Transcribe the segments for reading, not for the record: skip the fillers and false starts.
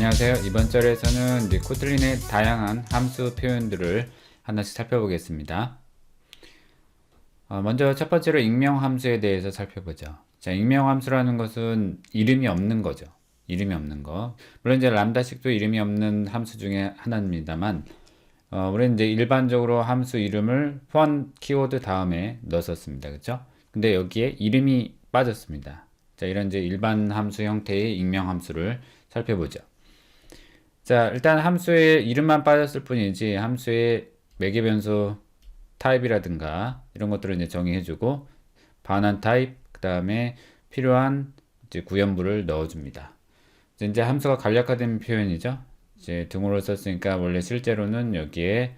안녕하세요. 이번 절에서는 코틀린의 다양한 함수 표현들을 하나씩 살펴보겠습니다. 먼저 첫 번째로 익명함수에 대해서 살펴보죠. 자, 익명함수라는 것은 이름이 없는 거죠. 이름이 없는 거. 물론 이제 람다식도 이름이 없는 함수 중에 하나입니다만, 우리는 이제 일반적으로 함수 이름을 for 키워드 다음에 넣었습니다. 그렇죠? 근데 여기에 이름이 빠졌습니다. 자, 이런 이제 일반 함수 형태의 익명함수를 살펴보죠. 자, 일단 함수의 이름만 빠졌을 뿐이지 함수의 매개변수 타입이라든가 이런 것들을 이제 정의해주고 반환 타입, 그 다음에 필요한 이제 구현부를 넣어줍니다. 이제 함수가 간략화된 표현이죠. 이제 등호를 썼으니까 원래 실제로는 여기에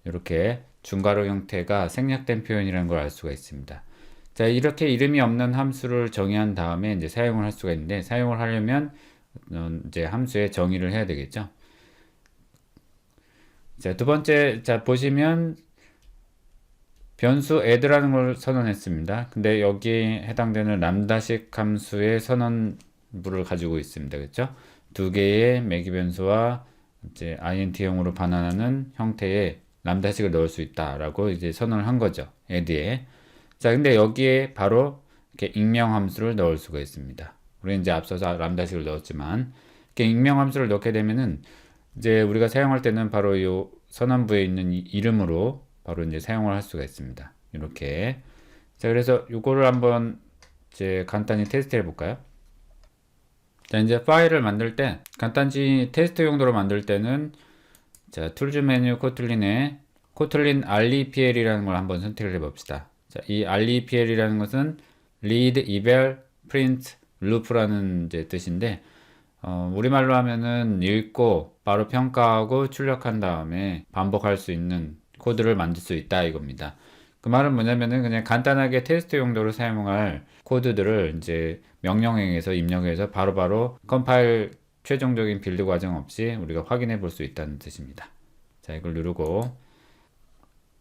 이렇게 중괄호 형태가 생략된 표현이라는 걸 알 수가 있습니다. 자, 이렇게 이름이 없는 함수를 정의한 다음에 이제 사용을 할 수가 있는데, 사용을 하려면 이제 함수의 정의를 해야 되겠죠. 자, 두 번째, 자, 보시면 변수 add라는 걸 선언했습니다. 근데 여기에 해당되는 람다식 함수의 선언부를 가지고 있습니다. 그렇죠? 두 개의 매개 변수와 이제 int형으로 반환하는 형태의 람다식을 넣을 수 있다라고 이제 선언을 한 거죠. add에. 자, 근데 여기에 바로 이렇게 익명 함수를 넣을 수가 있습니다. 우리는 이제 앞서서 람다식을 넣었지만, 이렇게 익명 함수를 넣게 되면은 이제 우리가 사용할 때는 바로 이 선언부에 있는 이 이름으로 바로 이제 사용을 할 수가 있습니다. 이렇게. 자, 그래서 이거를 한번 이제 간단히 테스트 해 볼까요? 자, 이제 파일을 만들 때 간단히 테스트 용도로 만들 때는 자, 툴즈 메뉴 코틀린에 코틀린 REPL이라는 걸 한번 선택을 해 봅시다. 자, 이 REPL이라는 것은 read, eval, print, loop라는 이제 뜻인데, 우리말로 하면은 읽고 바로 평가하고 출력한 다음에 반복할 수 있는 코드를 만들 수 있다 이겁니다. 그 말은 뭐냐면은 그냥 간단하게 테스트 용도로 사용할 코드들을 이제 명령행에서 입력해서 바로바로 컴파일 최종적인 빌드 과정 없이 우리가 확인해 볼 수 있다는 뜻입니다. 자, 이걸 누르고,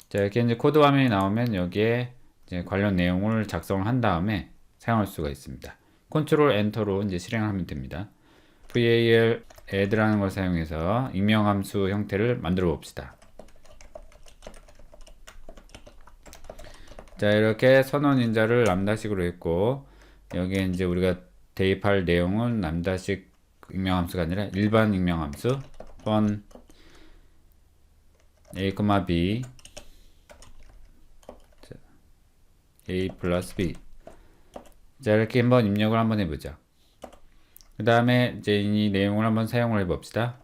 자, 이렇게 이제 코드 화면이 나오면 여기에 이제 관련 내용을 작성을 한 다음에 사용할 수가 있습니다. 컨트롤 엔터로 이제 실행하면 됩니다. var add라는 걸 사용해서 익명함수 형태를 만들어 봅시다. 자, 이렇게 선언 인자를 람다식으로 했고, 여기에 이제 우리가 대입할 내용은 람다식 익명함수가 아니라 일반 익명함수 for a, b a 플러스 b. 자, 이렇게 한번 입력을 한번 해보죠. 그 다음에 이제 이 내용을 한번 사용을 해봅시다.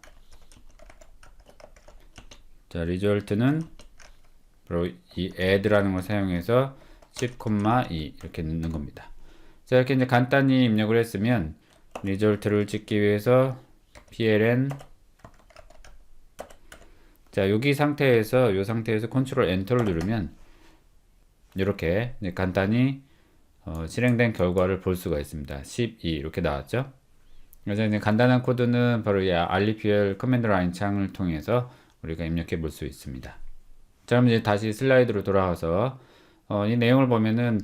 자, 리졸트는 바로 이 add라는 걸 사용해서 10,2 이렇게 넣는 겁니다. 자, 이렇게 이제 간단히 입력을 했으면 리졸트를 찍기 위해서 pln, 자, 여기 상태에서 이 상태에서 컨트롤 엔터를 누르면 이렇게 간단히 실행된 결과를 볼 수가 있습니다. 12 이렇게 나왔죠. 그래서 이제 간단한 코드는 바로 이 REPL 커맨드 라인 창을 통해서 우리가 입력해 볼 수 있습니다. 자, 그럼 이제 다시 슬라이드로 돌아와서 이 내용을 보면은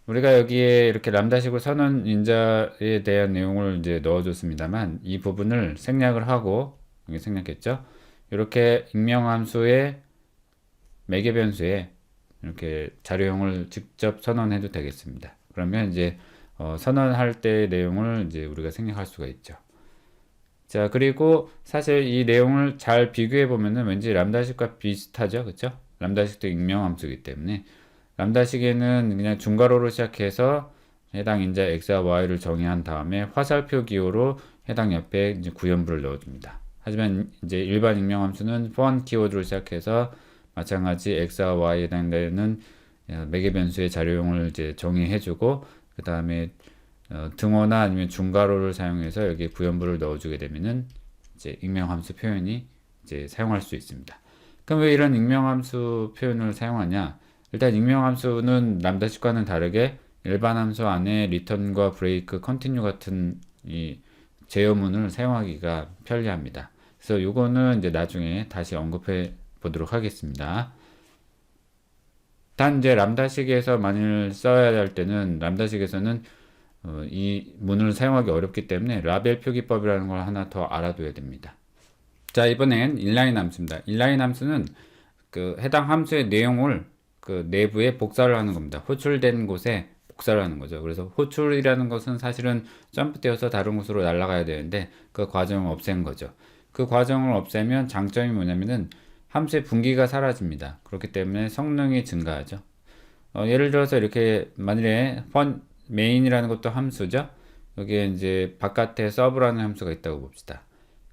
우리가 여기에 이렇게 람다식으로 선언 인자에 대한 내용을 이제 넣어줬습니다만, 이 부분을 생략을 하고, 여기 생략했죠? 이렇게 익명함수의 매개 변수에 이렇게 자료형을 직접 선언해도 되겠습니다. 그러면 이제 선언할 때의 내용을 이제 우리가 생략할 수가 있죠. 자, 그리고 사실 이 내용을 잘 비교해 보면은 왠지 람다식과 비슷하죠, 그렇죠? 람다식도 익명함수이기 때문에 람다식에는 그냥 중괄호로 시작해서 해당 인자 x와 y를 정의한 다음에 화살표 기호로 해당 옆에 이제 구현부를 넣어줍니다. 하지만 이제 일반 익명함수는 for 키워드로 시작해서 마찬가지 x와 y에 해당되는 매개 변수의 자료용을 이제 정의해주고, 그 다음에 등호나 아니면 중괄호를 사용해서 여기 구현부를 넣어주게 되면은 이제 익명함수 표현이 이제 사용할 수 있습니다. 그럼 왜 이런 익명함수 표현을 사용하냐? 일단 익명함수는 람다식과는 다르게 일반 함수 안에 return과 break, continue 같은 이 제어문을 사용하기가 편리합니다. 그래서 요거는 이제 나중에 다시 언급해 보도록 하겠습니다. 단 이제 람다식에서 만일 써야 할 때는 람다식에서는 이 문을 사용하기 어렵기 때문에 라벨 표기법이라는 걸 하나 더 알아둬야 됩니다. 자, 이번엔 인라인 함수입니다. 인라인 함수는 그 해당 함수의 내용을 그 내부에 복사를 하는 겁니다. 호출된 곳에 복사를 하는 거죠. 그래서 호출이라는 것은 사실은 점프되어서 다른 곳으로 날아가야 되는데 그 과정을 없앤 거죠. 그 과정을 없애면 장점이 뭐냐면은 함수의 분기가 사라집니다. 그렇기 때문에 성능이 증가하죠. 예를 들어서 이렇게 만일에 메인이라는 것도 함수죠. 여기에 이제 바깥에 서브라는 함수가 있다고 봅시다.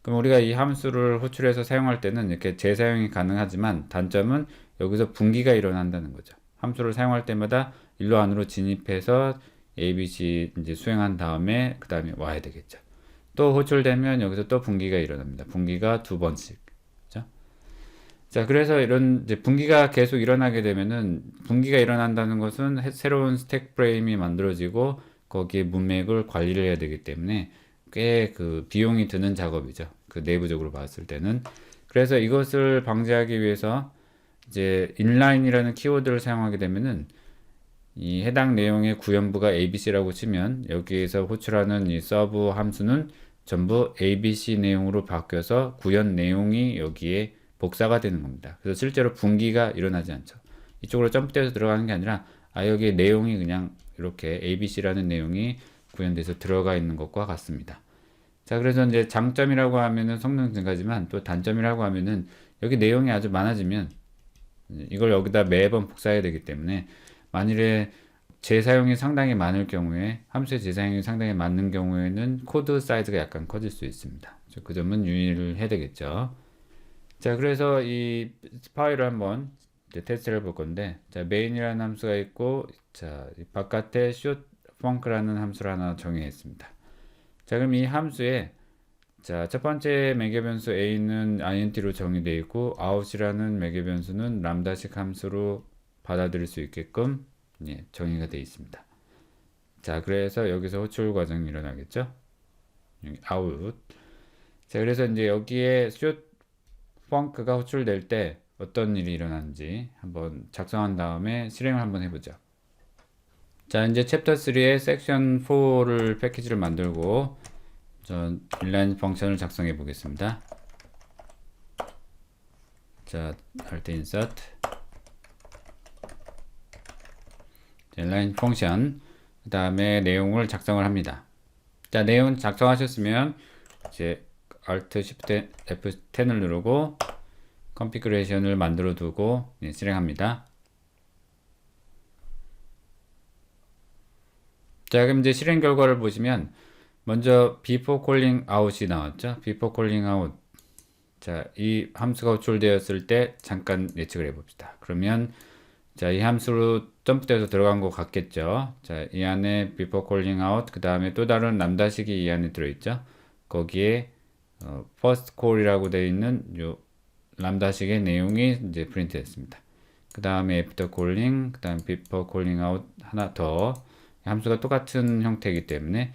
그럼 우리가 이 함수를 호출해서 사용할 때는 이렇게 재사용이 가능하지만 단점은 여기서 분기가 일어난다는 거죠. 함수를 사용할 때마다 일로 안으로 진입해서 ABC 이제 수행한 다음에 그 다음에 와야 되겠죠. 또 호출되면 여기서 또 분기가 일어납니다. 분기가 두 번씩. 그렇죠? 자, 그래서 이런 이제 분기가 계속 일어나게 되면은 분기가 일어난다는 것은 새로운 스택 프레임이 만들어지고 거기에 문맥을 관리를 해야 되기 때문에 꽤 그 비용이 드는 작업이죠. 그 내부적으로 봤을 때는. 그래서 이것을 방지하기 위해서 이제 inline이라는 키워드를 사용하게 되면은 이 해당 내용의 구현부가 ABC라고 치면 여기에서 호출하는 이 서브 함수는 전부 ABC 내용으로 바뀌어서 구현 내용이 여기에 복사가 되는 겁니다. 그래서 실제로 분기가 일어나지 않죠. 이쪽으로 점프되어서 들어가는 게 아니라 여기에 내용이 그냥 이렇게 ABC라는 내용이 구현돼서 들어가 있는 것과 같습니다. 자, 그래서 이제 장점이라고 하면은 성능 증가지만 또 단점이라고 하면은 여기 내용이 아주 많아지면 이걸 여기다 매번 복사해야 되기 때문에 만일에 재사용이 상당히 많을 경우에 함수의 재사용이 상당히 많은 경우에는 코드 사이즈가 약간 커질 수 있습니다. 그 점은 유의를 해야 되겠죠. 자, 그래서 이 파일을 한번 이제 테스트를 해볼 건데, 자, main이라는 함수가 있고, 자, 바깥에 shootfunc라는 함수를 하나 정의했습니다. 자, 그럼 이 함수에 자, 첫 번째 매개 변수 a는 int로 정의되어 있고 out이라는 매개 변수는 람다식 함수로 받아들일 수 있게끔 정의가 되어 있습니다. 자, 그래서 여기서 호출 과정이 일어나겠죠. 여기 out. 자, 그래서 이제 여기에 shootfunc가 호출될 때 어떤 일이 일어나는지 한번 작성한 다음에 실행을 한번 해보죠. 자, 이제 챕터 3의 섹션 4를 패키지를 만들고 전 inline 펑션을 작성해 보겠습니다. 자, alt insert inline 펑션 그 다음에 내용을 작성을 합니다. 자, 내용 작성하셨으면 이제 alt shift F10을 누르고 컨피그레이션을 만들어 두고 실행합니다. 자, 그럼 이제 실행 결과를 보시면 먼저 before calling out이 나왔죠. before calling out. 자, 이 함수가 호출되었을 때 잠깐 예측을 해봅시다. 그러면 자, 이 함수로 점프돼서 들어간 것 같겠죠. 자, 이 안에 before calling out 그 다음에 또 다른 람다식이 이 안에 들어있죠. 거기에 first call이라고 되어 있는 요 람다식의 내용이 이제 프린트 됐습니다. 그 다음에 after calling, 그 다음 before calling out 하나 더 함수가 똑같은 형태이기 때문에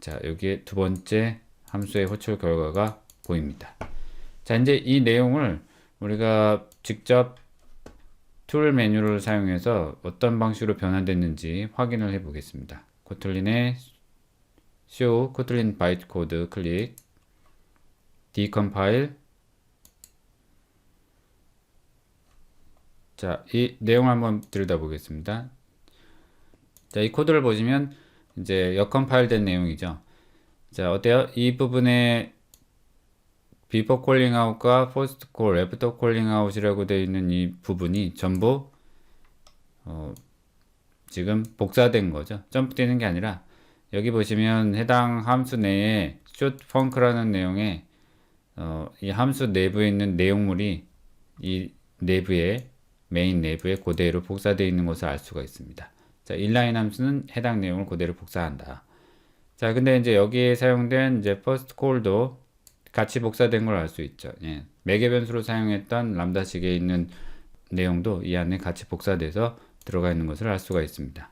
자, 여기에 두 번째 함수의 호출 결과가 보입니다. 자, 이제 이 내용을 우리가 직접 툴 메뉴를 사용해서 어떤 방식으로 변환됐는지 확인을 해 보겠습니다. 코틀린의 show 코틀린 바이트 코드 클릭 decompile. 자, 이 내용 한번 들여다보겠습니다. 자, 이 코드를 보시면 이제 역컴파일 된 내용이죠. 자, 어때요? 이 부분에 before calling out과 first call, after calling out이라고 되어 있는 이 부분이 전부 지금 복사된 거죠. 점프되는 게 아니라 여기 보시면 해당 함수 내에 shootfunc라는 내용에 이 함수 내부에 있는 내용물이 이 내부에 메인 내부에 그대로 복사되어 있는 것을 알 수가 있습니다. 자, inline 함수는 해당 내용을 그대로 복사한다. 자, 근데 이제 여기에 사용된 이제 first call도 같이 복사된 걸 알 수 있죠. 예. 매개 변수로 사용했던 람다식에 있는 내용도 이 안에 같이 복사돼서 들어가 있는 것을 알 수가 있습니다.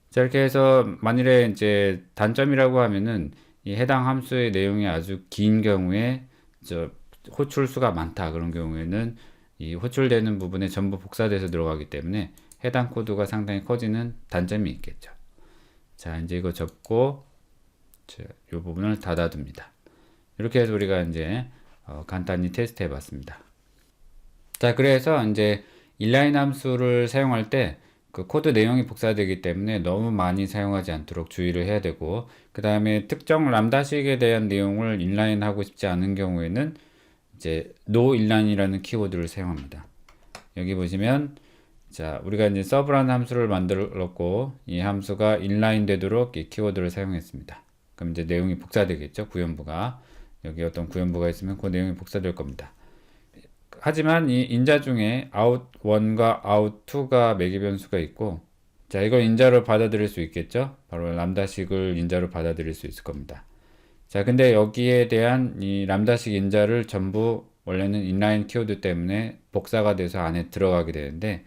자, 이렇게 해서 만일에 이제 단점이라고 하면은 이 해당 함수의 내용이 아주 긴 경우에 호출 수가 많다 그런 경우에는 이 호출되는 부분에 전부 복사돼서 들어가기 때문에 해당 코드가 상당히 커지는 단점이 있겠죠. 자, 이제 이거 접고 이 부분을 닫아둡니다. 이렇게 해서 우리가 이제 간단히 테스트 해봤습니다. 자, 그래서 이제 인라인 함수를 사용할 때 그 코드 내용이 복사되기 때문에 너무 많이 사용하지 않도록 주의를 해야 되고, 그 다음에 특정 람다식에 대한 내용을 인라인 하고 싶지 않은 경우에는 이제 no inline이라는 키워드를 사용합니다. 여기 보시면 자, 우리가 이제 서브라는 함수를 만들었고 이 함수가 인라인 되도록 이 키워드를 사용했습니다. 그럼 이제 내용이 복사되겠죠. 구현부가 여기 어떤 구현부가 있으면 그 내용이 복사될 겁니다. 하지만 이 인자 중에 out1과 out2가 매개 변수가 있고, 자, 이걸 인자로 받아들일 수 있겠죠. 바로 람다식을 인자로 받아들일 수 있을 겁니다. 자, 근데 여기에 대한 이 람다식 인자를 전부 원래는 인라인 키워드 때문에 복사가 돼서 안에 들어가게 되는데,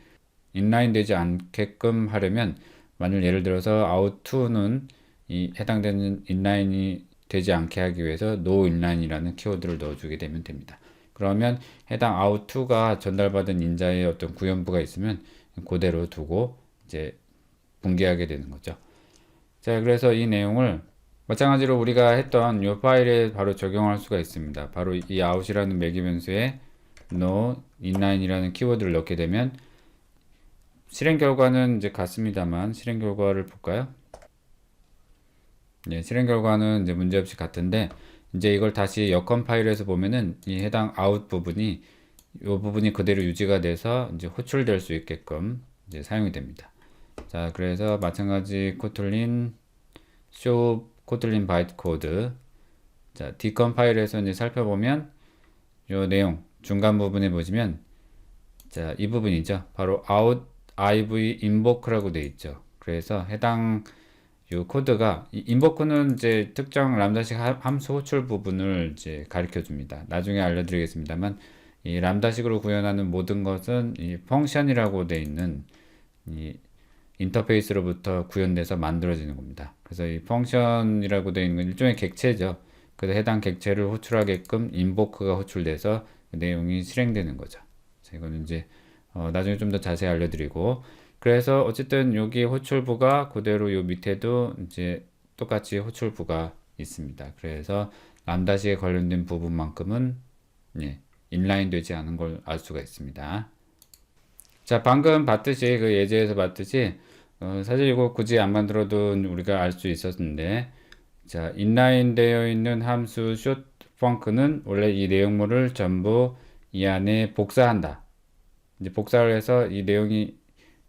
인라인 되지 않게끔 하려면 만일 예를 들어서 out2는 이 해당되는 인라인이 되지 않게 하기 위해서 no inline이라는 키워드를 넣어주게 되면 됩니다. 그러면 해당 out2가 전달받은 인자의 어떤 구현부가 있으면 그대로 두고 이제 붕괴하게 되는 거죠. 자, 그래서 이 내용을 마찬가지로 우리가 했던 이 파일에 바로 적용할 수가 있습니다. 바로 이 out이라는 매개 변수에 no inline이라는 키워드를 넣게 되면 실행 결과는 이제 같습니다만 실행 결과를 볼까요? 네, 실행 결과는 이제 문제없이 같은데 이제 이걸 다시 여건 파일에서 보면은 이 해당 out 부분이 이 부분이 그대로 유지가 돼서 이제 호출될 수 있게끔 이제 사용이 됩니다. 자, 그래서 마찬가지 코틀린 show 코틀린 바이트 코드. 자, 디컨 파일에서 이제 살펴보면 요 내용 중간 부분에 보시면 자, 이 부분이죠. 바로 out iv invoke라고 되어 있죠. 그래서 해당 요 코드가 이 invoke는 이제 특정 람다식 함수 호출 부분을 이제 가르쳐 줍니다. 나중에 알려드리겠습니다만 이 람다식으로 구현하는 모든 것은 이 펑션이라고 되어 있는 이 인터페이스로부터 구현돼서 만들어지는 겁니다. 그래서 이 펑션이라고 되어 있는 건 일종의 객체죠. 그래서 해당 객체를 호출하게끔 invoke가 호출돼서 그 내용이 실행되는 거죠. 자, 이거는 이제 나중에 좀 더 자세히 알려드리고, 그래서 어쨌든 여기 호출부가 그대로 요 밑에도 이제 똑같이 호출부가 있습니다. 그래서 람다식에 관련된 부분만큼은 예, 인라인 되지 않은 걸 알 수가 있습니다. 자, 방금 봤듯이 그 예제에서 봤듯이 사실 이거 굳이 안 만들어도 우리가 알 수 있었는데, 자, 인라인 되어 있는 함수 short func는 원래 이 내용물을 전부 이 안에 복사한다. 이제 복사를 해서 이 내용이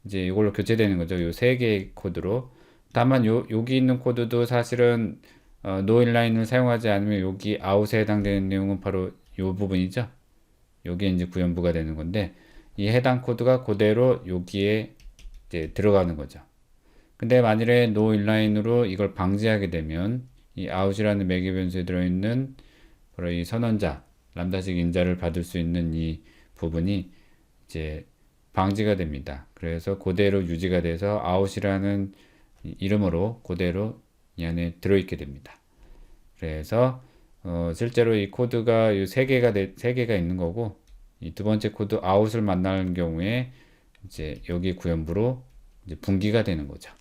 이제 이걸로 교체되는 거죠. 요 세 개의 코드로. 다만 여기 있는 코드도 사실은 no inline을 사용하지 않으면 여기 out에 해당되는 내용은 바로 요 부분이죠. 요게 이제 구현부가 되는 건데 이 해당 코드가 그대로 여기에 이제 들어가는 거죠. 근데 만일에 no inline으로 이걸 방지하게 되면 이 out이라는 매개 변수에 들어있는 바로 이 선언자, 람다식 인자를 받을 수 있는 이 부분이 이제 방지가 됩니다. 그래서 그대로 유지가 돼서 out이라는 이름으로 그대로 이 안에 들어있게 됩니다. 그래서 실제로 이 코드가 이 세 개가 있는 거고 이 두 번째 코드 out을 만나는 경우에 이제 여기 구현부로 이제 분기가 되는 거죠.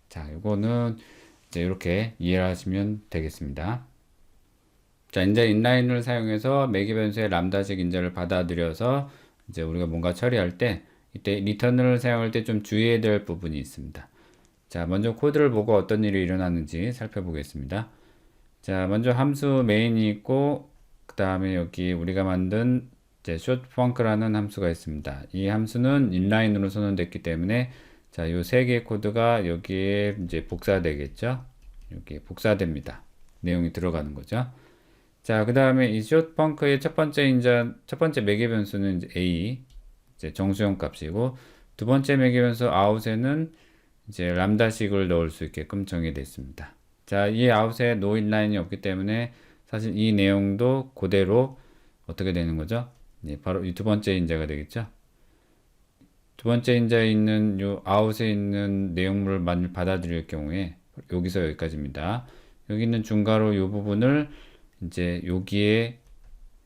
자, 이거는 이제 이렇게 이해하시면 되겠습니다. 자, 이제 인라인을 사용해서 매개 변수의 람다식 인자를 받아들여서 이제 우리가 뭔가 처리할 때 이때 리턴을 사용할 때 좀 주의해야 될 부분이 있습니다. 자, 먼저 코드를 보고 어떤 일이 일어나는지 살펴보겠습니다. 자, 먼저 함수 메인이 있고 그 다음에 여기 우리가 만든 이제 short func라는 함수가 있습니다. 이 함수는 인라인으로 선언됐기 때문에 자, 요 세 개의 코드가 여기에 이제 복사되겠죠. 여기 복사됩니다. 내용이 들어가는 거죠. 자, 그 다음에 이 short func의 첫 번째 매개 변수는 이제 a, 이제 정수형 값이고, 두 번째 매개 변수 out에는 이제 람다식을 넣을 수 있게끔 정의되어 있습니다. 자, 이 out에 no inline이 없기 때문에 사실 이 내용도 그대로 어떻게 되는 거죠? 네, 바로 이 두 번째 인자가 되겠죠. 두 번째 인자에 있는 요 out에 있는 내용물을 만일 받아들일 경우에 여기서 여기까지입니다. 여기 있는 중괄호 요 부분을 이제 여기에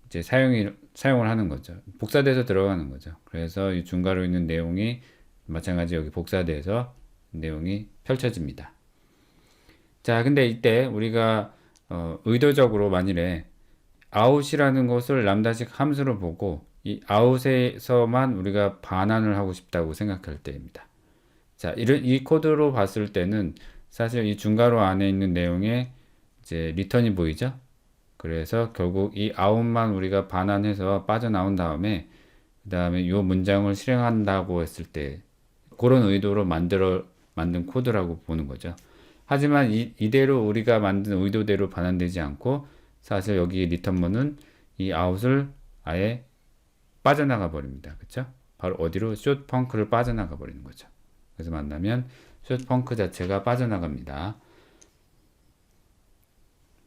이제 사용을 하는 거죠. 복사돼서 들어가는 거죠. 그래서 이 중괄호 있는 내용이 마찬가지 여기 복사돼서 내용이 펼쳐집니다. 자, 근데 이때 우리가 의도적으로 만일에 out이라는 것을 람다식 함수로 보고 이 out에서만 우리가 반환을 하고 싶다고 생각할 때입니다. 자, 이 코드로 봤을 때는 사실 이 중괄호 안에 있는 내용에 이제 리턴이 보이죠? 그래서 결국 이 out만 우리가 반환해서 빠져나온 다음에 그 다음에 이 문장을 실행한다고 했을 때 그런 의도로 만든 코드라고 보는 거죠. 하지만 이대로 우리가 만든 의도대로 반환되지 않고 사실 여기 리턴문은 이 out을 아예 빠져나가 버립니다. 그쵸? 바로 어디로? short 펑크를 빠져나가 버리는 거죠. 그래서 만나면 short 펑크 자체가 빠져나갑니다.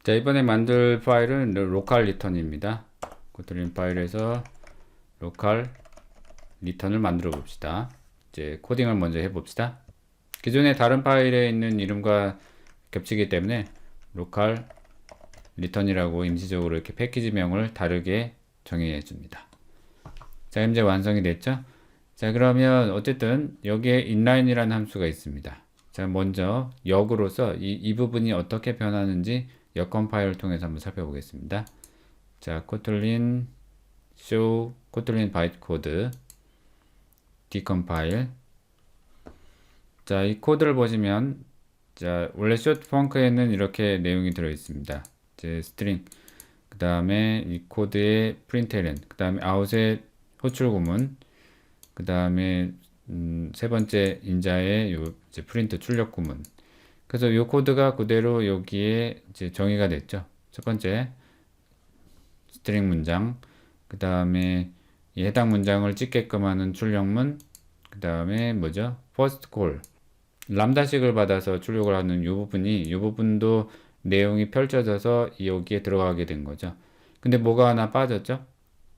자, 이번에 만들 파일은 local return입니다. 코틀린 파일에서 local return을 만들어 봅시다. 이제 코딩을 먼저 해 봅시다. 기존에 다른 파일에 있는 이름과 겹치기 때문에 local return이라고 임시적으로 이렇게 패키지명을 다르게 정의해 줍니다. 자, 이제 완성이 됐죠? 자, 그러면 어쨌든 여기에 inline이라는 함수가 있습니다. 자, 먼저 역으로서 이 부분이 어떻게 변하는지 역 컴파일을 통해서 한번 살펴보겠습니다. 자, 코틀린 show 코틀린 바이트코드 decompile. 자, 이 코드를 보시면 자, 원래 short func에는 이렇게 내용이 들어 있습니다. 이제 string, 그 다음에 이 코드의 println, 그 다음에 out의 호출 구문, 그 다음에 세 번째 인자의 요 이제 프린트 출력 구문. 그래서 이 코드가 그대로 여기에 이제 정의가 됐죠. 첫 번째 스트링 문장, 그 다음에 이 해당 문장을 찍게끔 하는 출력문, 그 다음에 뭐죠? first call, 람다식을 받아서 출력을 하는 이 부분도 내용이 펼쳐져서 여기에 들어가게 된 거죠. 근데 뭐가 하나 빠졌죠?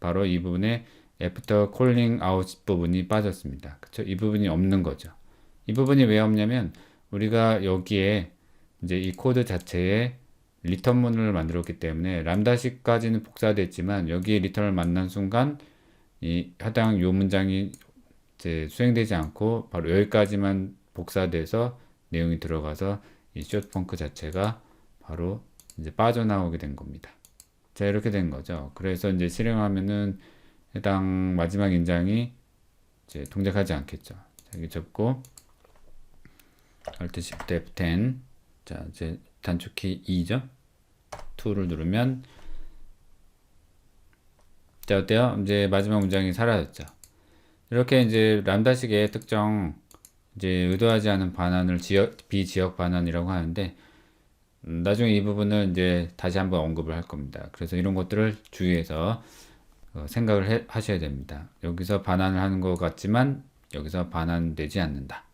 바로 이 부분에 after calling out 부분이 빠졌습니다. 그쵸? 이 부분이 없는 거죠. 이 부분이 왜 없냐면 우리가 여기에 이제 이 코드 자체에 리턴문을 만들었기 때문에 람다식까지는 복사됐지만 여기에 리턴을 만난 순간 이 해당 요 문장이 이제 수행되지 않고 바로 여기까지만 복사돼서 내용이 들어가서 이 숏펑크 자체가 바로 이제 빠져나오게 된 겁니다. 자, 이렇게 된 거죠. 그래서 이제 실행하면은 해당 마지막 인장이 이제 동작하지 않겠죠. 자, 여기 접고 Alt Shift F10. 자, 이제 단축키 2죠. 2를 누르면 자, 어때요? 이제 마지막 문장이 사라졌죠. 이렇게 이제 람다식의 특정 이제 의도하지 않은 반환을 비지역 반환이라고 하는데 나중에 이 부분은 이제 다시 한번 언급을 할 겁니다. 그래서 이런 것들을 주의해서 생각을 하셔야 됩니다. 여기서 반환을 하는 것 같지만 여기서 반환되지 않는다.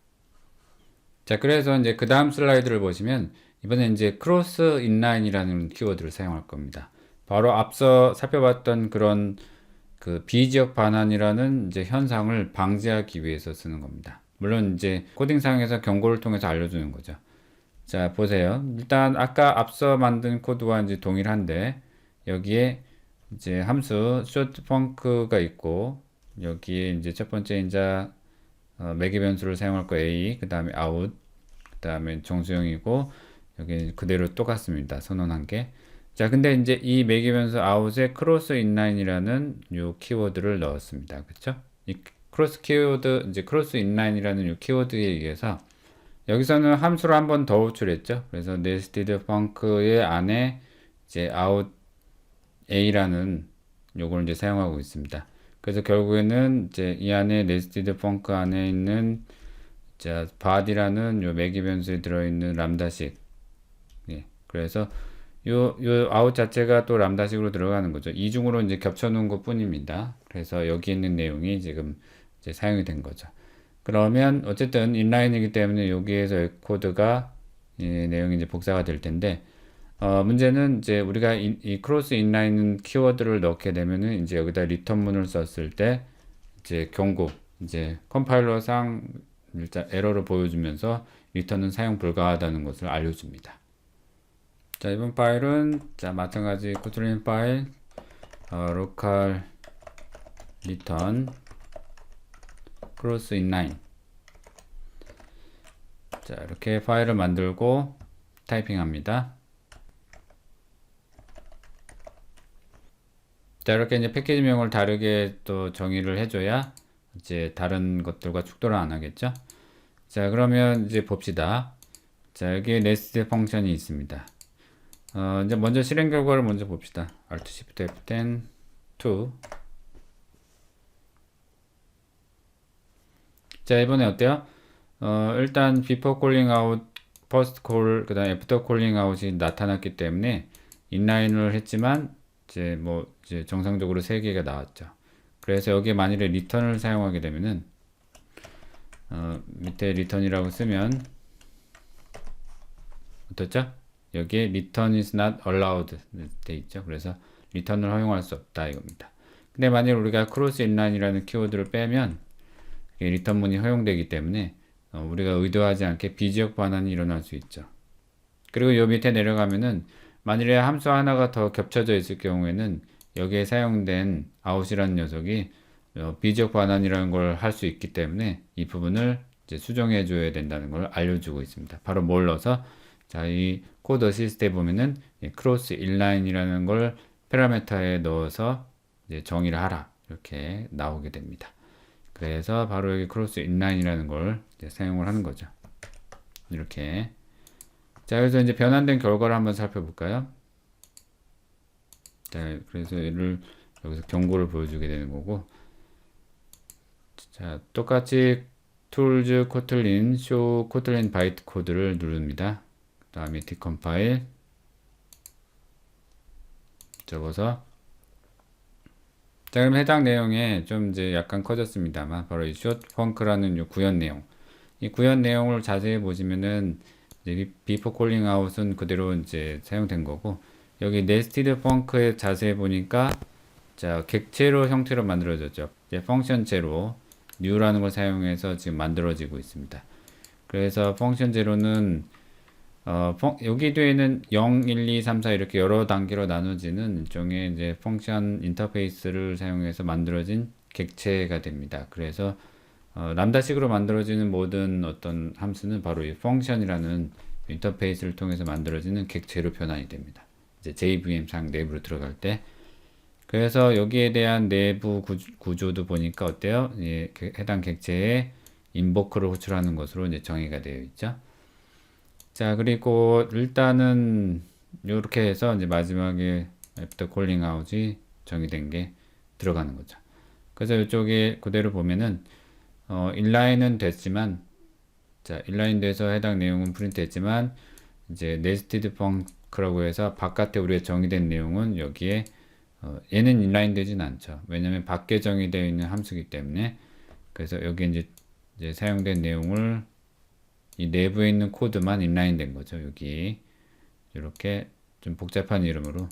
자, 그래서 이제 그 다음 슬라이드를 보시면 이번에 이제 크로스 인라인이라는 키워드를 사용할 겁니다. 바로 앞서 살펴봤던 그런 그 비지역 반환이라는 이제 현상을 방지하기 위해서 쓰는 겁니다. 물론 이제 코딩상에서 경고를 통해서 알려주는 거죠. 자, 보세요. 일단 아까 앞서 만든 코드와 이제 동일한데 여기에 이제 함수 short func가 있고 여기에 이제 첫 번째 인자 매개 변수를 사용할 거 A, 그 다음에 out, 그 다음에 정수형이고 여기 그대로 똑같습니다. 선언한 게. 자, 근데 이제 이 매개 변수 out에 cross inline이라는 요 키워드를 넣었습니다. 그렇죠? 이 크로스 키워드, 이제 크로스 인라인이라는 요 키워드에 의해서 여기서는 함수를 한 번 더 호출했죠. 그래서 nested func의 안에 이제 out a라는 요걸 이제 사용하고 있습니다. 그래서 결국에는 이제 이 안에 nested func 안에 있는 자 body라는 요 매개 변수에 들어있는 람다식. 예. 그래서 요 out 자체가 또 람다식으로 들어가는 거죠. 이중으로 이제 겹쳐 놓은 것 뿐입니다. 그래서 여기 있는 내용이 지금 이제 사용이 된 거죠. 그러면 어쨌든 인라인이기 때문에 여기에서 코드가 내용이 이제 복사가 될 텐데 문제는 이제 우리가 이 크로스 인라인 키워드를 넣게 되면은 이제 여기다 리턴문을 썼을 때 이제 경고 이제 컴파일러상 일단 에러를 보여주면서 리턴은 사용 불가하다는 것을 알려줍니다. 자, 이번 파일은 자 마찬가지 코틀린 파일 local return cross inline. 자, 이렇게 파일을 만들고 타이핑합니다. 자, 이렇게 이제 패키지명을 다르게 또 정의를 해줘야 이제 다른 것들과 충돌을 안 하겠죠. 자, 그러면 이제 봅시다. 자, 여기에 네스트 펑션이 있습니다. 이제 먼저 실행 결과를 먼저 봅시다. Alt Shift F10 2. 자, 이번에 어때요? 일단 before calling out, first call, 그 다음에 after calling out이 나타났기 때문에 인라인을 했지만 이제 정상적으로 3개가 나왔죠. 그래서 여기에 만일에 return을 사용하게 되면은 밑에 return이라고 쓰면 어떻죠? 여기에 return is not allowed 돼 있죠. 그래서 return을 허용할 수 없다 이겁니다. 근데 만일 우리가 cross inline이라는 키워드를 빼면 리턴 문이 허용되기 때문에 우리가 의도하지 않게 비지역 반환이 일어날 수 있죠. 그리고 요 밑에 내려가면은 만일에 함수 하나가 더 겹쳐져 있을 경우에는 여기에 사용된 out이라는 녀석이 비지역 반환이라는 걸 할 수 있기 때문에 이 부분을 이제 수정해 줘야 된다는 걸 알려주고 있습니다. 바로 뭘 넣어서 자, 이 코드 어시스트에 보면은 크로스 인라인이라는 걸 파라미터에 넣어서 이제 정의를 하라 이렇게 나오게 됩니다. 그래서 바로 여기 크로스 인라인이라는 걸 이제 사용을 하는 거죠. 이렇게. 자, 그래서 이제 변환된 결과를 한번 살펴볼까요? 자, 그래서 얘를 여기서 경고를 보여주게 되는 거고. 자, 똑같이 tools kotlin show kotlin byte 코드를 누릅니다. 그 다음에 decompile 접어서 자, 그럼 해당 내용에 좀 이제 약간 커졌습니다만 바로 이 short func라는 이 구현 내용, 이 구현 내용을 자세히 보시면은 이제 before calling out은 그대로 이제 사용된 거고 여기 nested func에 자세히 보니까 자, 객체로 형태로 만들어졌죠. 이제 펑션 제로 new라는 걸 사용해서 지금 만들어지고 있습니다. 그래서 펑션 제로는 여기 뒤에는 0, 1, 2, 3, 4 이렇게 여러 단계로 나눠지는 일종의 이제 펑션 인터페이스를 사용해서 만들어진 객체가 됩니다. 그래서 람다식으로 만들어지는 모든 어떤 함수는 바로 이 펑션이라는 인터페이스를 통해서 만들어지는 객체로 변환이 됩니다. 이제 JVM상 내부로 들어갈 때. 그래서 여기에 대한 내부 구조도 보니까 어때요? 예, 해당 객체에 인보커를 호출하는 것으로 이제 정의가 되어 있죠. 자, 그리고 일단은 이렇게 해서 이제 마지막에 after calling out이 정의된 게 들어가는 거죠. 그래서 이쪽에 그대로 보면은 inline은 됐지만 자, inline 돼서 해당 내용은 프린트 했지만 이제 nested func라고 해서 바깥에 우리가 정의된 내용은 여기에 얘는 inline 되진 않죠. 왜냐면 밖에 정의되어 있는 함수이기 때문에. 그래서 여기 이제 사용된 내용을 이 내부에 있는 코드만 인라인 된 거죠. 여기 이렇게 좀 복잡한 이름으로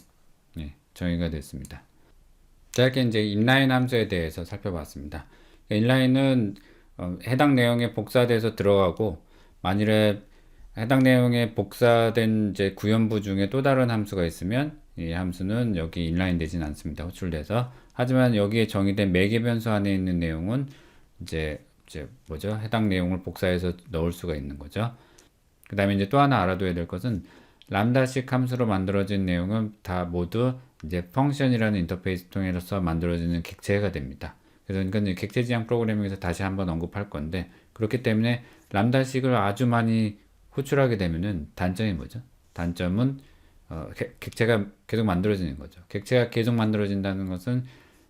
정의가 됐습니다. 자, 이렇게 이제 인라인 함수에 대해서 살펴봤습니다. 인라인은 해당 내용에 복사돼서 들어가고 만일에 해당 내용에 복사된 이제 구현부 중에 또 다른 함수가 있으면 이 함수는 여기 인라인 되진 않습니다. 호출돼서. 하지만 여기에 정의된 매개 변수 안에 있는 내용은 이제 뭐죠? 해당 내용을 복사해서 넣을 수가 있는 거죠. 그 다음에 이제 또 하나 알아둬야 될 것은 람다식 함수로 만들어진 내용은 다 모두 이제 펑션이라는 인터페이스 통해서 만들어지는 객체가 됩니다. 그래서 이건 객체 지향 프로그래밍에서 다시 한번 언급할 건데 그렇기 때문에 람다식을 아주 많이 호출하게 되면은 단점이 뭐죠? 단점은 객체가 계속 만들어지는 거죠. 객체가 계속 만들어진다는 것은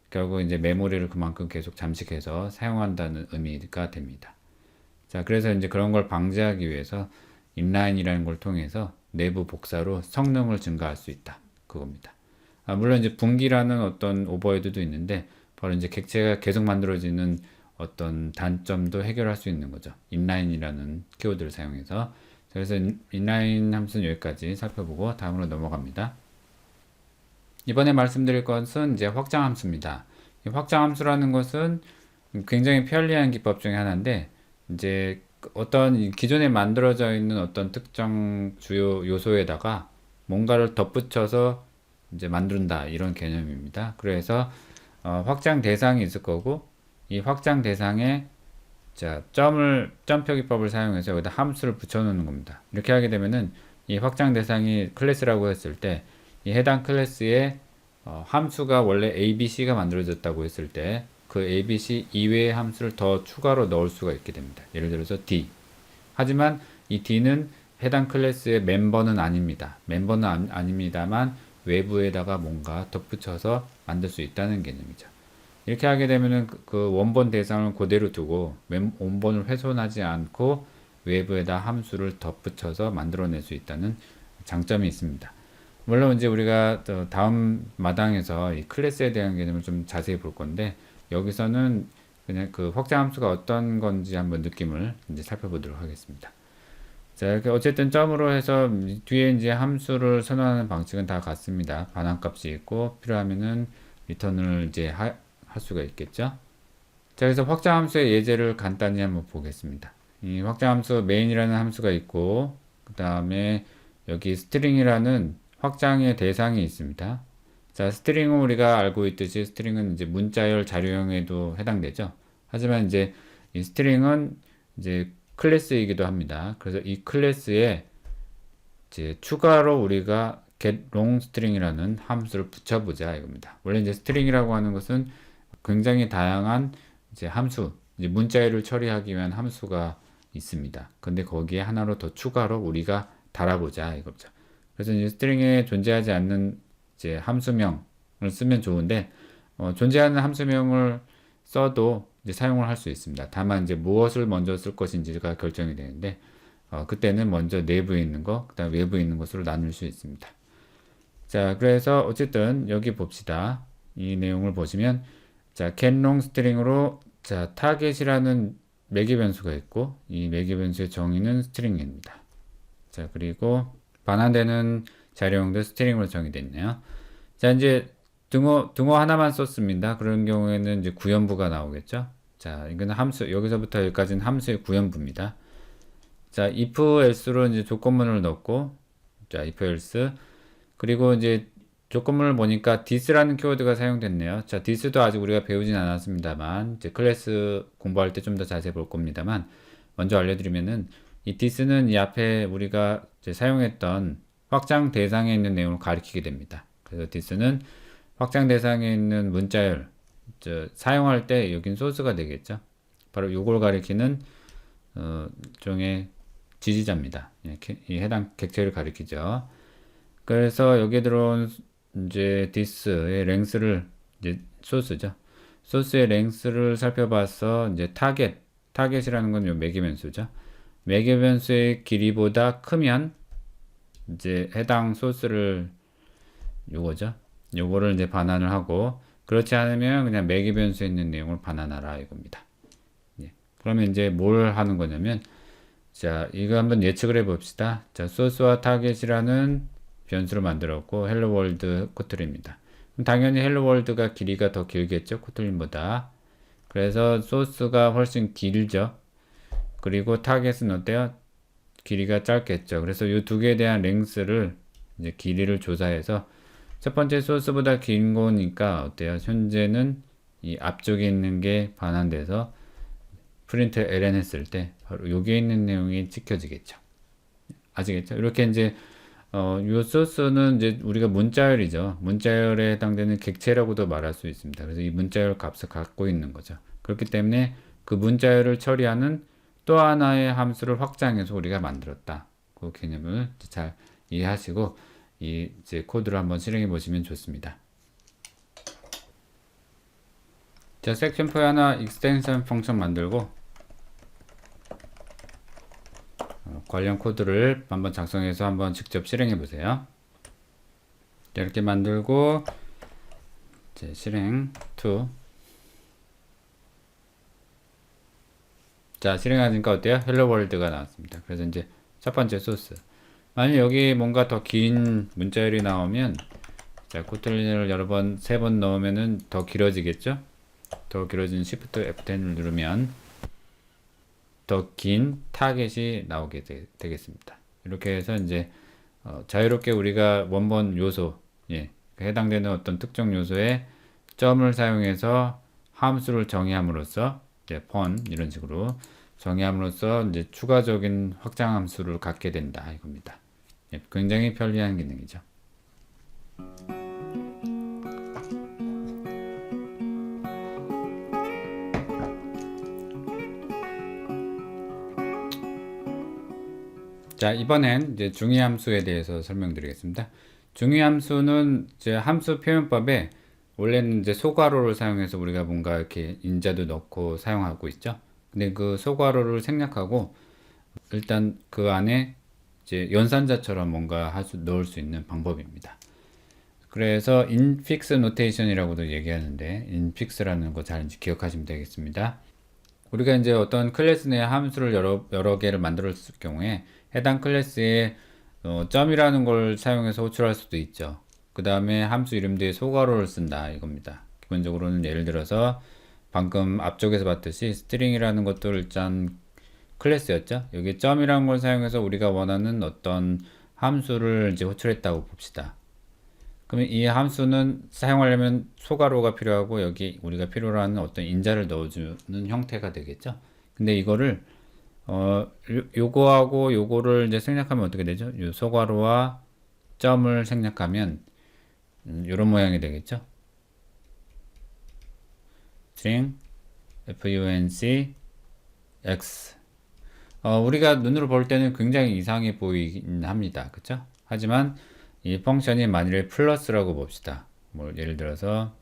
결국 이제 메모리를 그만큼 계속 잠식해서 사용한다는 의미가 됩니다. 자, 그래서 이제 그런 걸 방지하기 위해서 인라인이라는 걸 통해서 내부 복사로 성능을 증가할 수 있다. 그겁니다. 물론 이제 분기라는 어떤 오버헤드도 있는데 바로 이제 객체가 계속 만들어지는 어떤 단점도 해결할 수 있는 거죠. 인라인이라는 키워드를 사용해서. 그래서 인라인 함수는 여기까지 살펴보고 다음으로 넘어갑니다. 이번에 말씀드릴 것은 이제 확장 함수입니다. 이 확장 함수라는 것은 굉장히 편리한 기법 중에 하나인데 이제 어떤 기존에 만들어져 있는 어떤 특정 주요 요소에다가 뭔가를 덧붙여서 이제 만든다 이런 개념입니다. 그래서 확장 대상이 있을 거고 이 확장 대상에 자, 점 표기법을 사용해서 여기다 함수를 붙여 놓는 겁니다. 이렇게 하게 되면은 이 확장 대상이 클래스라고 했을 때 이 해당 클래스에 함수가 원래 ABC가 만들어졌다고 했을 때 그 ABC 이외의 함수를 더 추가로 넣을 수가 있게 됩니다. 예를 들어서 D. 하지만 이 D는 해당 클래스의 멤버는 아닙니다. 멤버는 아닙니다만 외부에다가 뭔가 덧붙여서 만들 수 있다는 개념이죠. 이렇게 하게 되면은 그 원본 대상을 그대로 두고 원본을 훼손하지 않고 외부에다 함수를 덧붙여서 만들어낼 수 있다는 장점이 있습니다. 물론 이제 우리가 또 다음 마당에서 이 클래스에 대한 개념을 좀 자세히 볼 건데 여기서는 그냥 그 확장 함수가 어떤 건지 한번 느낌을 이제 살펴보도록 하겠습니다. 자, 이렇게 어쨌든 점으로 해서 뒤에 이제 함수를 선언하는 방식은 다 같습니다. 반환값이 있고 필요하면은 리턴을 이제 할 수가 있겠죠. 자, 그래서 확장 함수의 예제를 간단히 한번 보겠습니다. 이 확장 함수 main이라는 함수가 있고 그 다음에 여기 string이라는 확장의 대상이 있습니다. 자, 스트링은 우리가 알고 있듯이 스트링은 이제 문자열 자료형에도 해당되죠. 하지만 이제 이 스트링은 이제 클래스이기도 합니다. 그래서 이 클래스에 이제 추가로 우리가 getLongString이라는 함수를 붙여보자 이겁니다. 원래 이제 스트링이라고 하는 것은 굉장히 다양한 이제 함수, 이제 문자열을 처리하기 위한 함수가 있습니다. 근데 거기에 하나로 더 추가로 우리가 달아보자 이거죠. 그래서 이제 스트링에 존재하지 않는 이제 함수명을 쓰면 좋은데 존재하는 함수명을 써도 이제 사용을 할 수 있습니다. 다만 이제 무엇을 먼저 쓸 것인지가 결정이 되는데 그때는 먼저 내부에 있는 것, 그다음 외부에 있는 것으로 나눌 수 있습니다. 자, 그래서 어쨌든 여기 봅시다. 이 내용을 보시면 자, getLongString으로 자, target이라는 매개 변수가 있고 이 매개 변수의 정의는 스트링입니다. 자, 그리고 반환되는 자료형도 스트링으로 정의됐네요. 자, 이제 등호 하나만 썼습니다. 그런 경우에는 이제 구연부가 나오겠죠. 자, 이거는 함수, 여기서부터 여기까지는 함수의 구연부입니다. 자, if else로 이제 조건문을 넣고, 자, if else. 그리고 이제 조건문을 보니까 this라는 키워드가 사용됐네요. 자, this도 아직 우리가 배우진 않았습니다만, 이제 클래스 공부할 때 좀 더 자세히 볼 겁니다만, 먼저 알려드리면은, 이 this는 이 앞에 우리가 이제 사용했던 확장 대상에 있는 내용을 가리키게 됩니다. 그래서 this는 확장 대상에 있는 문자열, 사용할 때 여긴 소스가 되겠죠. 바로 요걸 가리키는 종의 지지자입니다. 이 해당 객체를 가리키죠. 그래서 여기에 들어온 이제 this의 length를 이제 소스죠. 소스의 length를 살펴봐서 이제 target이라는 건 요 매개 변수죠. 매개 변수의 길이보다 크면 이제 해당 소스를 요거죠. 요거를 이제 반환을 하고 그렇지 않으면 그냥 매개 변수에 있는 내용을 반환하라 이겁니다. 예. 그러면 이제 뭘 하는 거냐면 자, 이거 한번 예측을 해 봅시다. 자, 소스와 타겟이라는 변수를 만들었고 헬로 월드 코틀입니다. 그럼 당연히 헬로 월드가 길이가 더 길겠죠. 코틀린보다. 그래서 소스가 훨씬 길죠. 그리고 타겟은 어때요? 길이가 짧겠죠. 그래서 이 두 개에 대한 랭스를 이제 길이를 조사해서 첫 번째 소스보다 긴 거니까 어때요? 현재는 이 앞쪽에 있는 게 반환돼서 프린트 ln 했을 때 바로 여기에 있는 내용이 찍혀지겠죠. 아시겠죠? 이렇게 이제 요 소스는 이제 우리가 문자열이죠. 문자열에 해당되는 객체라고도 말할 수 있습니다. 그래서 이 문자열 값을 갖고 있는 거죠. 그렇기 때문에 그 문자열을 처리하는 또 하나의 함수를 확장해서 우리가 만들었다. 그 개념을 잘 이해하시고 이 이제 코드를 한번 실행해 보시면 좋습니다. 자, 섹션포에 하나 익스텐션 펑션 만들고 관련 코드를 한번 작성해서 한번 직접 실행해 보세요. 이렇게 만들고 이제 실행 2. 자, 실행하니까 어때요? 헬로 월드가 나왔습니다. 그래서 이제 첫 번째 소스. 만약 여기 뭔가 더 긴 문자열이 나오면 자, 코틀린을 여러 번, 세 번 넣으면은 더 길어지겠죠? 더 길어진 Shift F10을 누르면 더 긴 타겟이 나오게 되겠습니다. 이렇게 해서 이제 자유롭게 우리가 원본 요소, 예, 해당되는 어떤 특정 요소에 점을 사용해서 함수를 정의함으로써 이제 펀 이런 식으로 정의함으로써 이제 추가적인 확장 함수를 갖게 된다 이겁니다. 예, 굉장히 편리한 기능이죠. 자, 이번엔 이제 중위함수에 대해서 설명드리겠습니다. 중위함수는 이제 함수 표현법에 원래는 이제 소괄호를 사용해서 우리가 뭔가 이렇게 인자도 넣고 사용하고 있죠. 근데 그 소괄호를 생략하고 일단 그 안에 이제 연산자처럼 뭔가 넣을 수 있는 방법입니다. 그래서 인픽스 노테이션이라고도 얘기하는데 인픽스라는 거 잘 기억하시면 되겠습니다. 우리가 이제 어떤 클래스 내 함수를 여러 개를 만들었을 경우에 해당 클래스에 점이라는 걸 사용해서 호출할 수도 있죠. 그 다음에 함수 이름 뒤에 소괄호를 쓴다 이겁니다. 기본적으로는 예를 들어서 방금 앞쪽에서 봤듯이 스트링이라는 것도 일단 클래스였죠. 여기 점이라는 걸 사용해서 우리가 원하는 어떤 함수를 이제 호출했다고 봅시다. 그러면 이 함수는 사용하려면 소괄호가 필요하고 여기 우리가 필요로 하는 어떤 인자를 넣어주는 형태가 되겠죠. 근데 이거를 요거하고 요거를 이제 생략하면 어떻게 되죠? 요 소괄호와 점을 생략하면 요런 모양이 되겠죠. string func x 우리가 눈으로 볼 때는 굉장히 이상해 보이긴 합니다. 그쵸? 하지만 이 펑션이 만일에 플러스라고 봅시다. 뭐 예를 들어서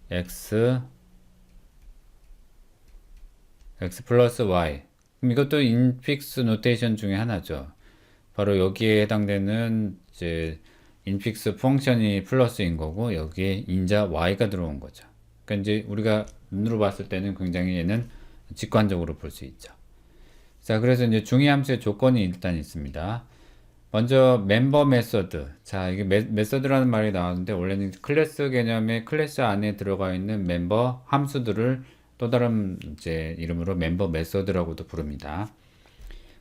x 플러스 y. 그럼 이것도 인픽스 노테이션 중에 하나죠. 바로 여기에 해당되는 이제 인픽스 펑션이 플러스인 거고 여기에 인자 y가 들어온 거죠. 그러니까 이제 우리가 눈으로 봤을 때는 굉장히 얘는 직관적으로 볼 수 있죠. 자, 그래서 이제 중위함수의 조건이 일단 있습니다. 먼저 멤버 메서드. 자, 이게 메서드라는 말이 나왔는데 원래는 클래스 개념의 클래스 안에 들어가 있는 멤버 함수들을 또 다른 이제 이름으로 멤버 메서드라고도 부릅니다.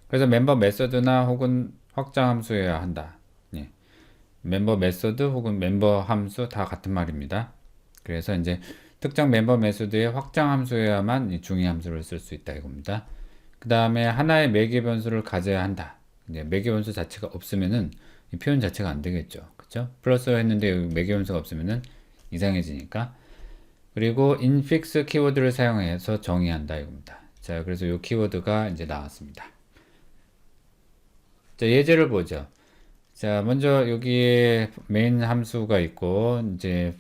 그래서 멤버 메서드나 혹은 확장 함수여야 한다. 예. 멤버 메서드 혹은 멤버 함수 다 같은 말입니다. 그래서 이제 특정 멤버 메서드의 확장 함수여야만 이 중위 함수를 쓸 수 있다 이겁니다. 그 다음에 하나의 매개 변수를 가져야 한다. 매개 변수 자체가 없으면은 이 표현 자체가 안 되겠죠. 그쵸? 플러스 했는데 매개 변수가 없으면은 이상해지니까. 그리고 인픽스 키워드를 사용해서 정의한다 이겁니다. 자, 그래서 이 키워드가 이제 나왔습니다. 자, 예제를 보죠. 자, 먼저 여기에 메인 함수가 있고 이제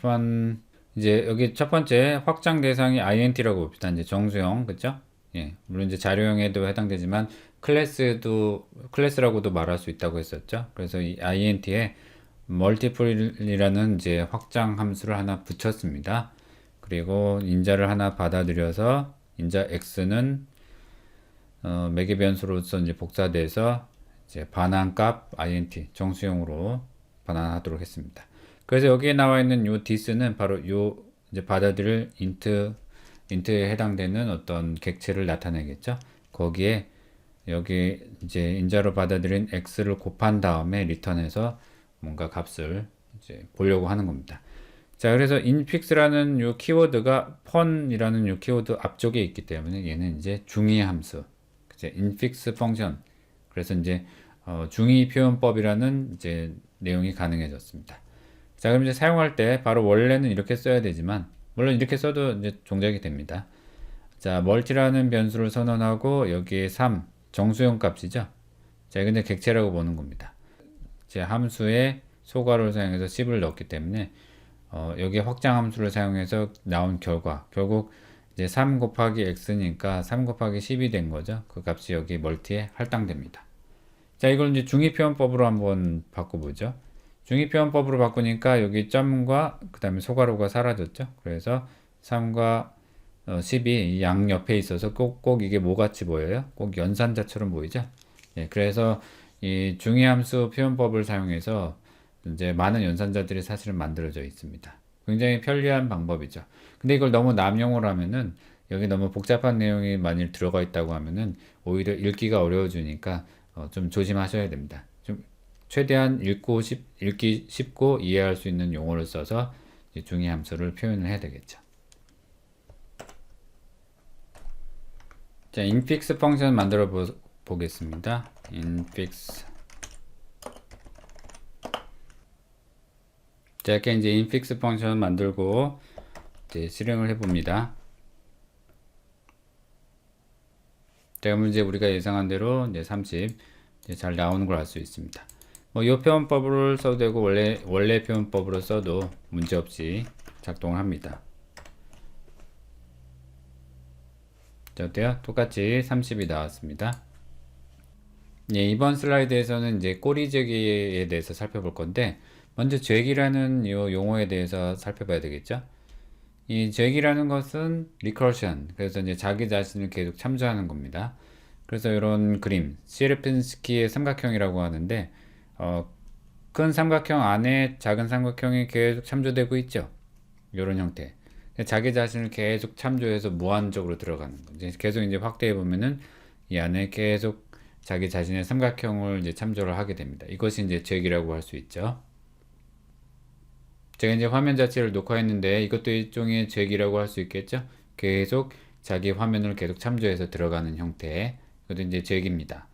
여기 첫 번째 확장 대상이 int라고 봅시다. 이제 정수형, 그쵸? 예, 물론 이제 자료형에도 해당되지만 클래스라고도 말할 수 있다고 했었죠. 그래서 이 int에 multiple이라는 이제 확장 함수를 하나 붙였습니다. 그리고 인자를 하나 받아들여서 인자 x는 매개 변수로서 이제 복사돼서 이제 반환값 int 정수형으로 반환하도록 했습니다. 그래서 여기에 나와 있는 요 this는 바로 요 이제 받아들일 int에 해당되는 어떤 객체를 나타내겠죠. 거기에 여기 이제 인자로 받아들인 x를 곱한 다음에 리턴해서 뭔가 값을 이제 보려고 하는 겁니다. 자, 그래서 infix라는 요 키워드가 펀이라는 요 키워드 앞쪽에 있기 때문에 얘는 이제 중위 함수, 이제 infix 펑션. 그래서 이제 중위 표현법이라는 이제 내용이 가능해졌습니다. 자, 그럼 이제 사용할 때 바로 원래는 이렇게 써야 되지만 물론 이렇게 써도 이제 동작이 됩니다. 자, 멀티라는 변수를 선언하고 여기에 3 정수형 값이죠. 자, 근데 객체라고 보는 겁니다. 제 함수에 소괄호를 사용해서 10을 넣었기 때문에 여기에 확장 함수를 사용해서 나온 결과 결국 이제 3 곱하기 x니까 3 곱하기 10이 된 거죠. 그 값이 여기 멀티에 할당됩니다. 자, 이걸 이제 중위 표현법으로 한번 바꿔보죠. 중위 표현법으로 바꾸니까 여기 점과 그 다음에 소괄호가 사라졌죠. 그래서 3과 10이 양 옆에 있어서 꼭 이게 뭐 같이 보여요? 꼭 연산자처럼 보이죠? 예, 그래서 이 중위함수 표현법을 사용해서 이제 많은 연산자들이 사실은 만들어져 있습니다. 굉장히 편리한 방법이죠. 근데 이걸 너무 남용을 하면은 여기 너무 복잡한 내용이 만일 들어가 있다고 하면은 오히려 읽기가 어려워지니까 좀 조심하셔야 됩니다. 좀 최대한 읽기 쉽고 이해할 수 있는 용어를 써서 중위함수를 표현을 해야 되겠죠. 자, infix 펑션 만들어 보겠습니다. infix 자, 이렇게 이제 인픽스 펑션 만들고 이제 실행을 해봅니다. 자, 그러면 이제 우리가 예상한 대로 이제 30 이제 잘 나오는 걸 알 수 있습니다. 뭐, 이 표현법을 써도 되고, 원래 표현법으로 써도 문제없이 작동을 합니다. 자, 어때요? 똑같이 30이 나왔습니다. 예, 이번 슬라이드에서는 이제 꼬리 재기에 대해서 살펴볼 건데, 먼저 재기라는 이 용어에 대해서 살펴봐야 되겠죠? 이 재기라는 것은 recursion, 그래서 이제 자기 자신을 계속 참조하는 겁니다. 그래서 이런 그림, 시레핀스키의 삼각형이라고 하는데, 큰 삼각형 안에 작은 삼각형이 계속 참조되고 있죠. 이런 형태. 자기 자신을 계속 참조해서 무한적으로 들어가는 거. 이제 계속 이제 확대해 보면은 이 안에 계속 자기 자신의 삼각형을 이제 참조를 하게 됩니다. 이것이 이제 재기라고 할 수 있죠. 제가 이제 화면 자체를 녹화했는데 이것도 일종의 재기라고 할 수 있겠죠. 계속 자기 화면을 계속 참조해서 들어가는 형태. 이것도 이제 재기입니다.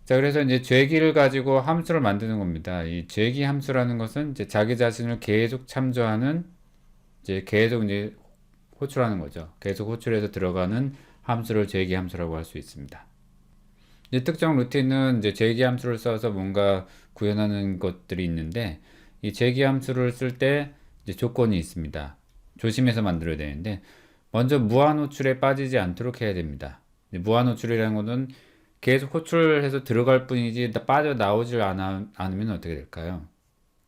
자, 그래서 이제 재기를 가지고 함수를 만드는 겁니다. 이 재기 함수라는 것은 이제 자기 자신을 계속 참조하는 이제 계속 이제 호출하는 거죠. 계속 호출해서 들어가는 함수를 재기 함수라고 할 수 있습니다. 이제 특정 루틴은 이제 재기 함수를 써서 뭔가 구현하는 것들이 있는데 이 재기 함수를 쓸 때 이제 조건이 있습니다. 조심해서 만들어야 되는데 먼저 무한 호출에 빠지지 않도록 해야 됩니다. 무한 호출이라는 것은 계속 호출해서 들어갈 뿐이지 빠져나오질 않으면 어떻게 될까요?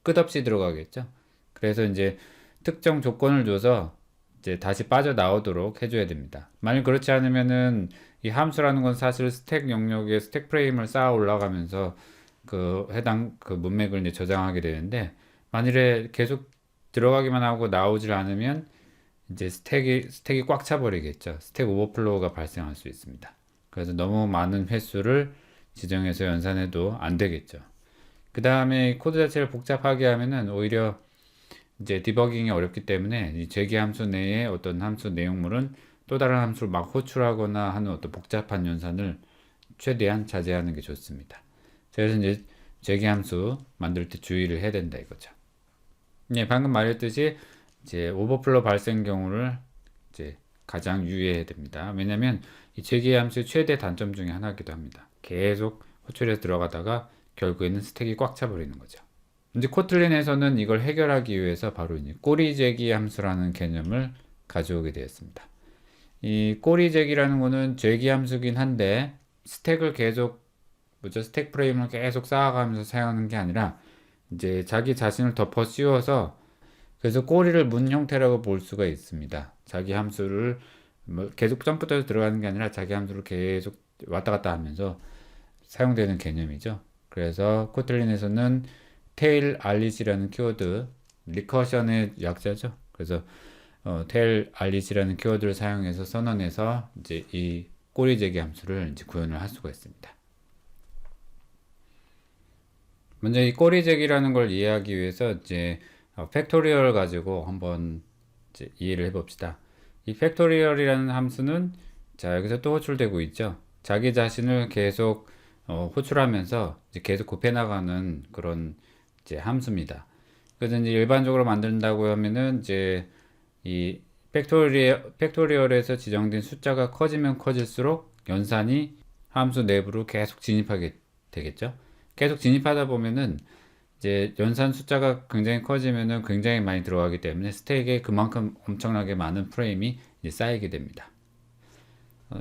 끝없이 들어가겠죠. 그래서 이제 특정 조건을 줘서 이제 다시 빠져나오도록 해줘야 됩니다. 만약 그렇지 않으면은 이 함수라는 건 사실 스택 영역에 스택 프레임을 쌓아 올라가면서 그 해당 그 문맥을 이제 저장하게 되는데 만일에 계속 들어가기만 하고 나오질 않으면 이제 스택이 꽉 차버리겠죠. 스택 오버플로우가 발생할 수 있습니다. 그래서 너무 많은 횟수를 지정해서 연산해도 안 되겠죠. 그 다음에 코드 자체를 복잡하게 하면은 오히려 이제 디버깅이 어렵기 때문에 이 재기 함수 내에 어떤 함수 내용물은 또 다른 함수를 막 호출하거나 하는 어떤 복잡한 연산을 최대한 자제하는 게 좋습니다. 그래서 이제 재기 함수 만들 때 주의를 해야 된다 이거죠. 예, 방금 말했듯이 이제 오버플로 발생 경우를 이제 가장 유의해야 됩니다. 왜냐하면 이 재기 함수의 최대 단점 중에 하나이기도 합니다. 계속 호출해서 들어가다가 결국에는 스택이 꽉 차버리는 거죠. 이제 코틀린에서는 이걸 해결하기 위해서 바로 이제 꼬리 재기 함수라는 개념을 가져오게 되었습니다. 이 꼬리 재기라는 거는 재기 함수긴 한데 스택을 계속 스택 프레임을 계속 쌓아가면서 사용하는 게 아니라 이제 자기 자신을 덮어 씌워서 그래서 꼬리를 문 형태라고 볼 수가 있습니다. 자기 함수를 뭐 계속 점프해서 들어가는 게 아니라 자기 함수를 계속 왔다 갔다 하면서 사용되는 개념이죠. 그래서 코틀린에서는 테일 알릿이라는 키워드, 리커션의 약자죠. 그래서 테일 알릿이라는 키워드를 사용해서 선언해서 이제 이 꼬리 재기 함수를 이제 구현을 할 수가 있습니다. 먼저 이 꼬리 재기라는 걸 이해하기 위해서 이제 팩토리얼 가지고 한번 이제 이해를 해봅시다. 이 팩토리얼이라는 함수는 자 여기서 또 호출되고 있죠. 자기 자신을 계속 호출하면서 이제 계속 곱해나가는 그런 이제 함수입니다. 그래서 이제 일반적으로 만든다고 하면은 이제 이 팩토리얼에서 지정된 숫자가 커지면 커질수록 연산이 함수 내부로 계속 진입하게 되겠죠. 계속 진입하다 보면은 이제 연산 숫자가 굉장히 커지면은 굉장히 많이 들어가기 때문에 스택에 그만큼 엄청나게 많은 프레임이 이제 쌓이게 됩니다.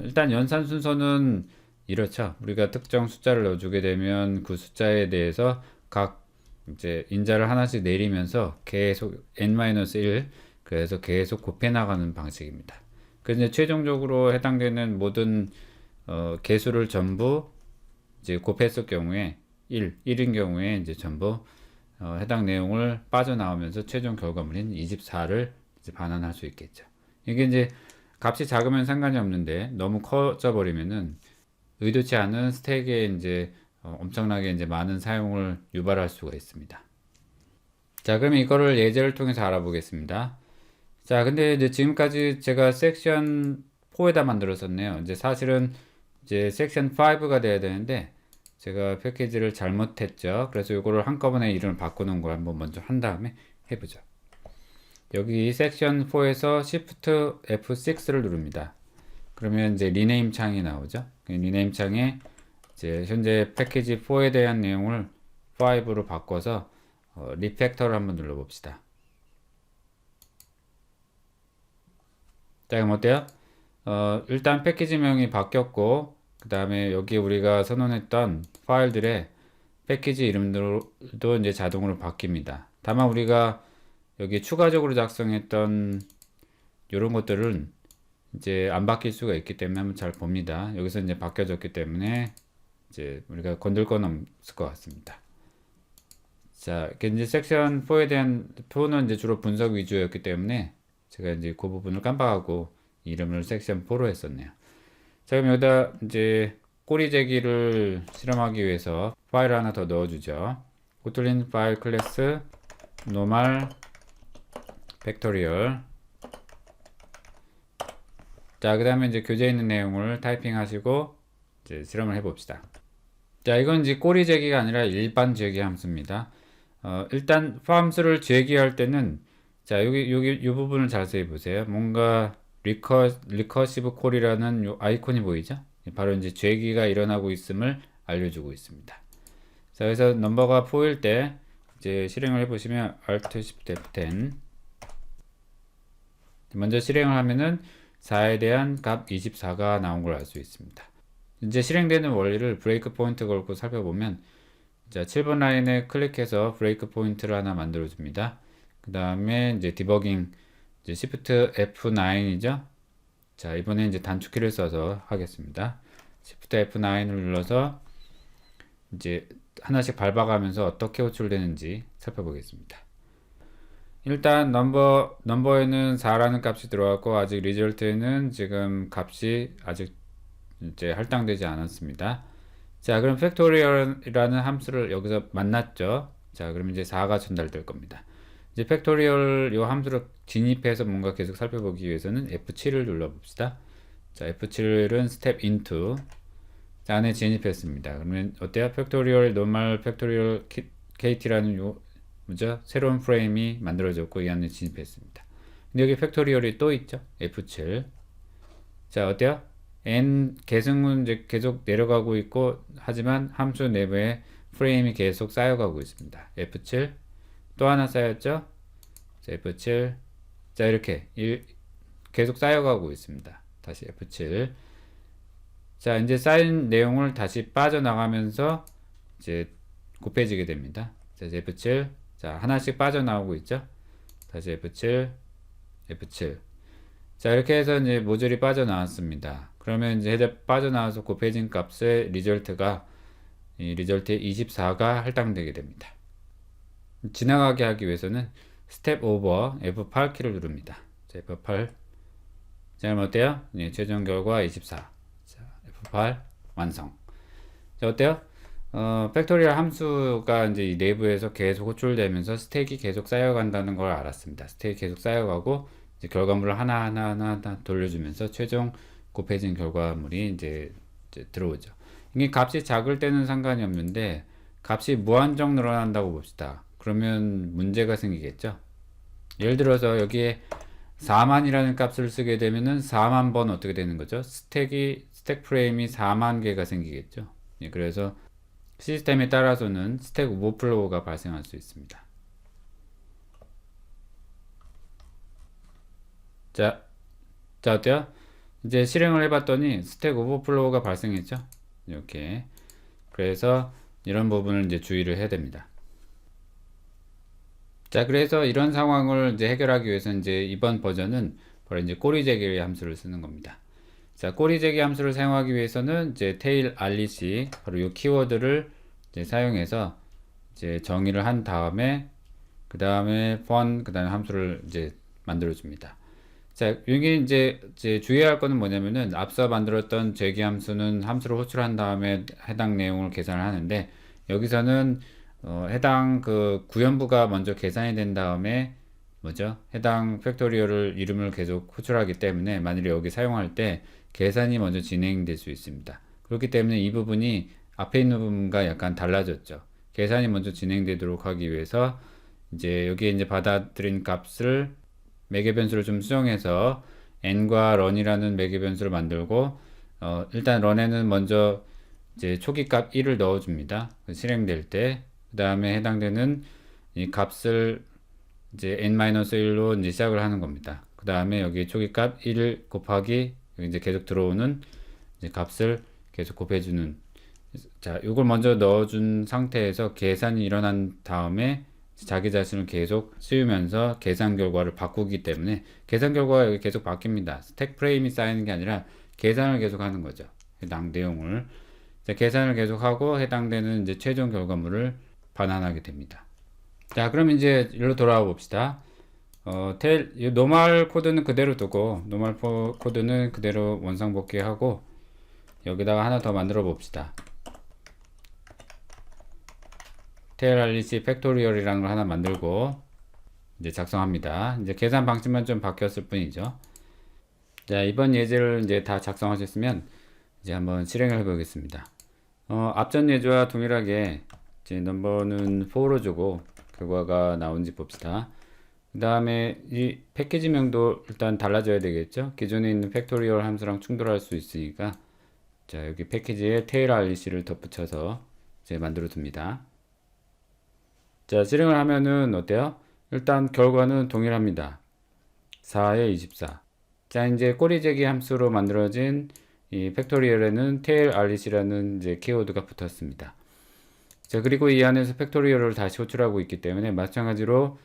일단 연산 순서는 이렇죠. 우리가 특정 숫자를 넣어주게 되면 그 숫자에 대해서 각 이제 인자를 하나씩 내리면서 계속 n-1 그래서 계속 곱해 나가는 방식입니다. 그래서 이제 최종적으로 해당되는 모든 개수를 전부 이제 곱했을 경우에 1인 경우에 이제 전부 해당 내용을 빠져나오면서 최종 결과물인 24를 이제 반환할 수 있겠죠. 이게 이제 값이 작으면 상관이 없는데 너무 커져 버리면은 의도치 않은 스택에 이제 엄청나게 이제 많은 사용을 유발할 수가 있습니다. 자, 그럼 이거를 예제를 통해서 알아보겠습니다. 자, 근데 이제 지금까지 제가 섹션 4에다 만들었었네요. 이제 사실은 이제 섹션 5가 돼야 되는데 제가 패키지를 잘못했죠. 그래서 이거를 한꺼번에 이름을 바꾸는 걸 한번 먼저 한 다음에 해보죠. 여기 섹션 4에서 Shift F6를 누릅니다. 그러면 이제 리네임 창이 나오죠. 리네임 창에 이제 현재 패키지 4에 대한 내용을 5로 바꿔서 리팩터를 한번 눌러봅시다. 자, 그럼 어때요? 일단 패키지명이 바뀌었고, 그 다음에 여기 우리가 선언했던 파일들의 패키지 이름들도 이제 자동으로 바뀝니다. 다만 우리가 여기 추가적으로 작성했던 이런 것들은 이제 안 바뀔 수가 있기 때문에 한번 잘 봅니다. 여기서 이제 바뀌어졌기 때문에 이제 우리가 건들 건 없을 것 같습니다. 자, 이제 섹션 4에 대한 4는 이제 주로 분석 위주였기 때문에 제가 이제 그 부분을 깜빡하고 이름을 섹션 4로 했었네요. 자, 그럼 여기다 이제 꼬리 재기를 실험하기 위해서 파일 하나 더 넣어주죠. 코틀린 파일 클래스 노멀 팩토리얼. 자, 그 다음에 이제 교재에 있는 내용을 타이핑 하시고 이제 실험을 해봅시다. 자, 이건 이제 꼬리 재기가 아니라 일반 재기 함수입니다. 일단 함수를 재기할 때는 자, 여기 이 부분을 자세히 보세요. 뭔가 리커시브 콜이라는 요 아이콘이 보이죠? 바로 이제 재기가 일어나고 있음을 알려주고 있습니다. 자, 그래서 넘버가 4일 때 이제 실행을 해보시면 Alt Shift F10 먼저 실행을 하면은 4에 대한 값 24가 나온 걸 알 수 있습니다. 이제 실행되는 원리를 브레이크 포인트 걸고 살펴보면 자, 7번 라인에 클릭해서 브레이크 포인트를 하나 만들어 줍니다. 그 다음에 이제 디버깅 이제 Shift F9이죠. 자, 이번에 이제 단축키를 써서 하겠습니다. Shift F9을 눌러서 이제 하나씩 밟아가면서 어떻게 호출되는지 살펴보겠습니다. 일단 넘버에는 4라는 값이 들어왔고 아직 리절트에는 지금 값이 아직 이제 할당되지 않았습니다. 자, 그럼 팩토리얼이라는 함수를 여기서 만났죠. 자, 그럼 이제 4가 전달될 겁니다. 이제 팩토리얼 이 함수를 진입해서 뭔가 계속 살펴보기 위해서는 F7을 눌러봅시다. 자, F7은 스텝 인투 자, 안에 진입했습니다. 그러면 어때요? 팩토리얼 노멀 팩토리얼 KT라는 요 뭐죠? 새로운 프레임이 만들어졌고 이 안에 진입했습니다. 근데 여기 팩토리얼이 또 있죠? F7 자, 어때요? n 계승은 이제 계속 내려가고 있고 하지만 함수 내부에 프레임이 계속 쌓여가고 있습니다. F7 또 하나 쌓였죠? 자, F7 자, 이렇게 계속 쌓여가고 있습니다. 다시 F7 자, 이제 쌓인 내용을 다시 빠져나가면서 이제 곱해지게 됩니다. 자, F7 자, 하나씩 빠져나오고 있죠? 다시 F7 F7 자, 이렇게 해서 이제 모듈이 빠져나왔습니다. 그러면 이제 빠져나와서 곱해진 값의 리절트가 이 리절트의 24가 할당되게 됩니다. 지나가게 하기 위해서는 스텝 오버 F8 키를 누릅니다. 자, F8 자, 그럼 어때요? 네, 최종 결과 24 자, F8 완성. 자, 어때요? 팩토리얼 함수가 이제 이 내부에서 계속 호출되면서 스택이 계속 쌓여간다는 걸 알았습니다. 스택이 계속 쌓여가고 이제 결과물을 하나 돌려주면서 최종 곱해진 결과물이 이제 들어오죠. 이게 값이 작을 때는 상관이 없는데 값이 무한정 늘어난다고 봅시다. 그러면 문제가 생기겠죠. 예를 들어서 여기에 4만이라는 값을 쓰게 되면은 4만 번 어떻게 되는 거죠? 스택 프레임이 4만 개가 생기겠죠. 예, 그래서 시스템에 따라서는 스택 오버플로우가 발생할 수 있습니다. 자, 어때요? 이제 실행을 해봤더니 스택 오버플로우가 발생했죠. 이렇게. 그래서 이런 부분을 이제 주의를 해야 됩니다. 자, 그래서 이런 상황을 이제 해결하기 위해서 이제 이번 버전은 바로 이제 꼬리 재기 함수를 쓰는 겁니다. 자, 꼬리 재기 함수를 사용하기 위해서는 이제 tail rec 바로 이 키워드를 이제 사용해서 이제 정의를 한 다음에 그 다음에 fun 그 다음에 함수를 이제 만들어 줍니다. 자, 여기 이제 주의해야 할 거는 뭐냐면은 앞서 만들었던 재기 함수는 함수를 호출한 다음에 해당 내용을 계산을 하는데 여기서는 해당 그 구현부가 먼저 계산이 된 다음에 뭐죠? 해당 팩토리얼을 이름을 계속 호출하기 때문에 만일에 여기 사용할 때 계산이 먼저 진행될 수 있습니다. 그렇기 때문에 이 부분이 앞에 있는 부분과 약간 달라졌죠. 계산이 먼저 진행되도록 하기 위해서 이제 여기에 이제 받아들인 값을 매개 변수를 좀 수정해서 n과 run이라는 매개 변수를 만들고 일단 run에는 먼저 이제 초기 값 1을 넣어줍니다. 실행될 때. 그 다음에 해당되는 이 값을 이제 n-1로 이제 시작을 하는 겁니다. 그 다음에 여기 초기 값 1 곱하기 여기 이제 계속 들어오는 이제 값을 계속 곱해주는. 자, 이걸 먼저 넣어준 상태에서 계산이 일어난 다음에 자기 자신을 계속 씌우면서 계산 결과를 바꾸기 때문에 계산 결과가 여기 계속 바뀝니다. 스택 프레임이 쌓이는 게 아니라 계산을 계속 하는 거죠. 해당 내용을. 자, 계산을 계속하고 해당되는 이제 최종 결과물을 반환하게 됩니다. 자, 그럼 이제 일로 돌아와 봅시다. 노멀 코드는 그대로 두고 노멀 코드는 그대로 원상복귀하고 여기다가 하나 더 만들어 봅시다. 테일 알리시 팩토리얼이라는 걸 하나 만들고 이제 작성합니다. 이제 계산 방식만 좀 바뀌었을 뿐이죠. 자, 이번 예제를 이제 다 작성하셨으면 이제 한번 실행을 해보겠습니다. 앞전 예제와 동일하게 이제 넘버는 4로 주고 결과가 나온지 봅시다. 그 다음에 이 패키지명도 일단 달라져야 되겠죠. 기존에 있는 팩토리얼 함수랑 충돌할 수 있으니까 자, 여기 패키지에 테일 알리시를 덧붙여서 이제 만들어 둡니다. 자, 실행을 하면은 어때요? 일단 결과는 동일합니다. 4에 24. 자, 이제 꼬리재기 함수로 만들어진 이 팩토리얼에는 tail arith이라는 이제 키워드가 붙었습니다. 자, 그리고 이 안에서 팩토리얼을 다시 호출하고 있기 때문에 마찬가지로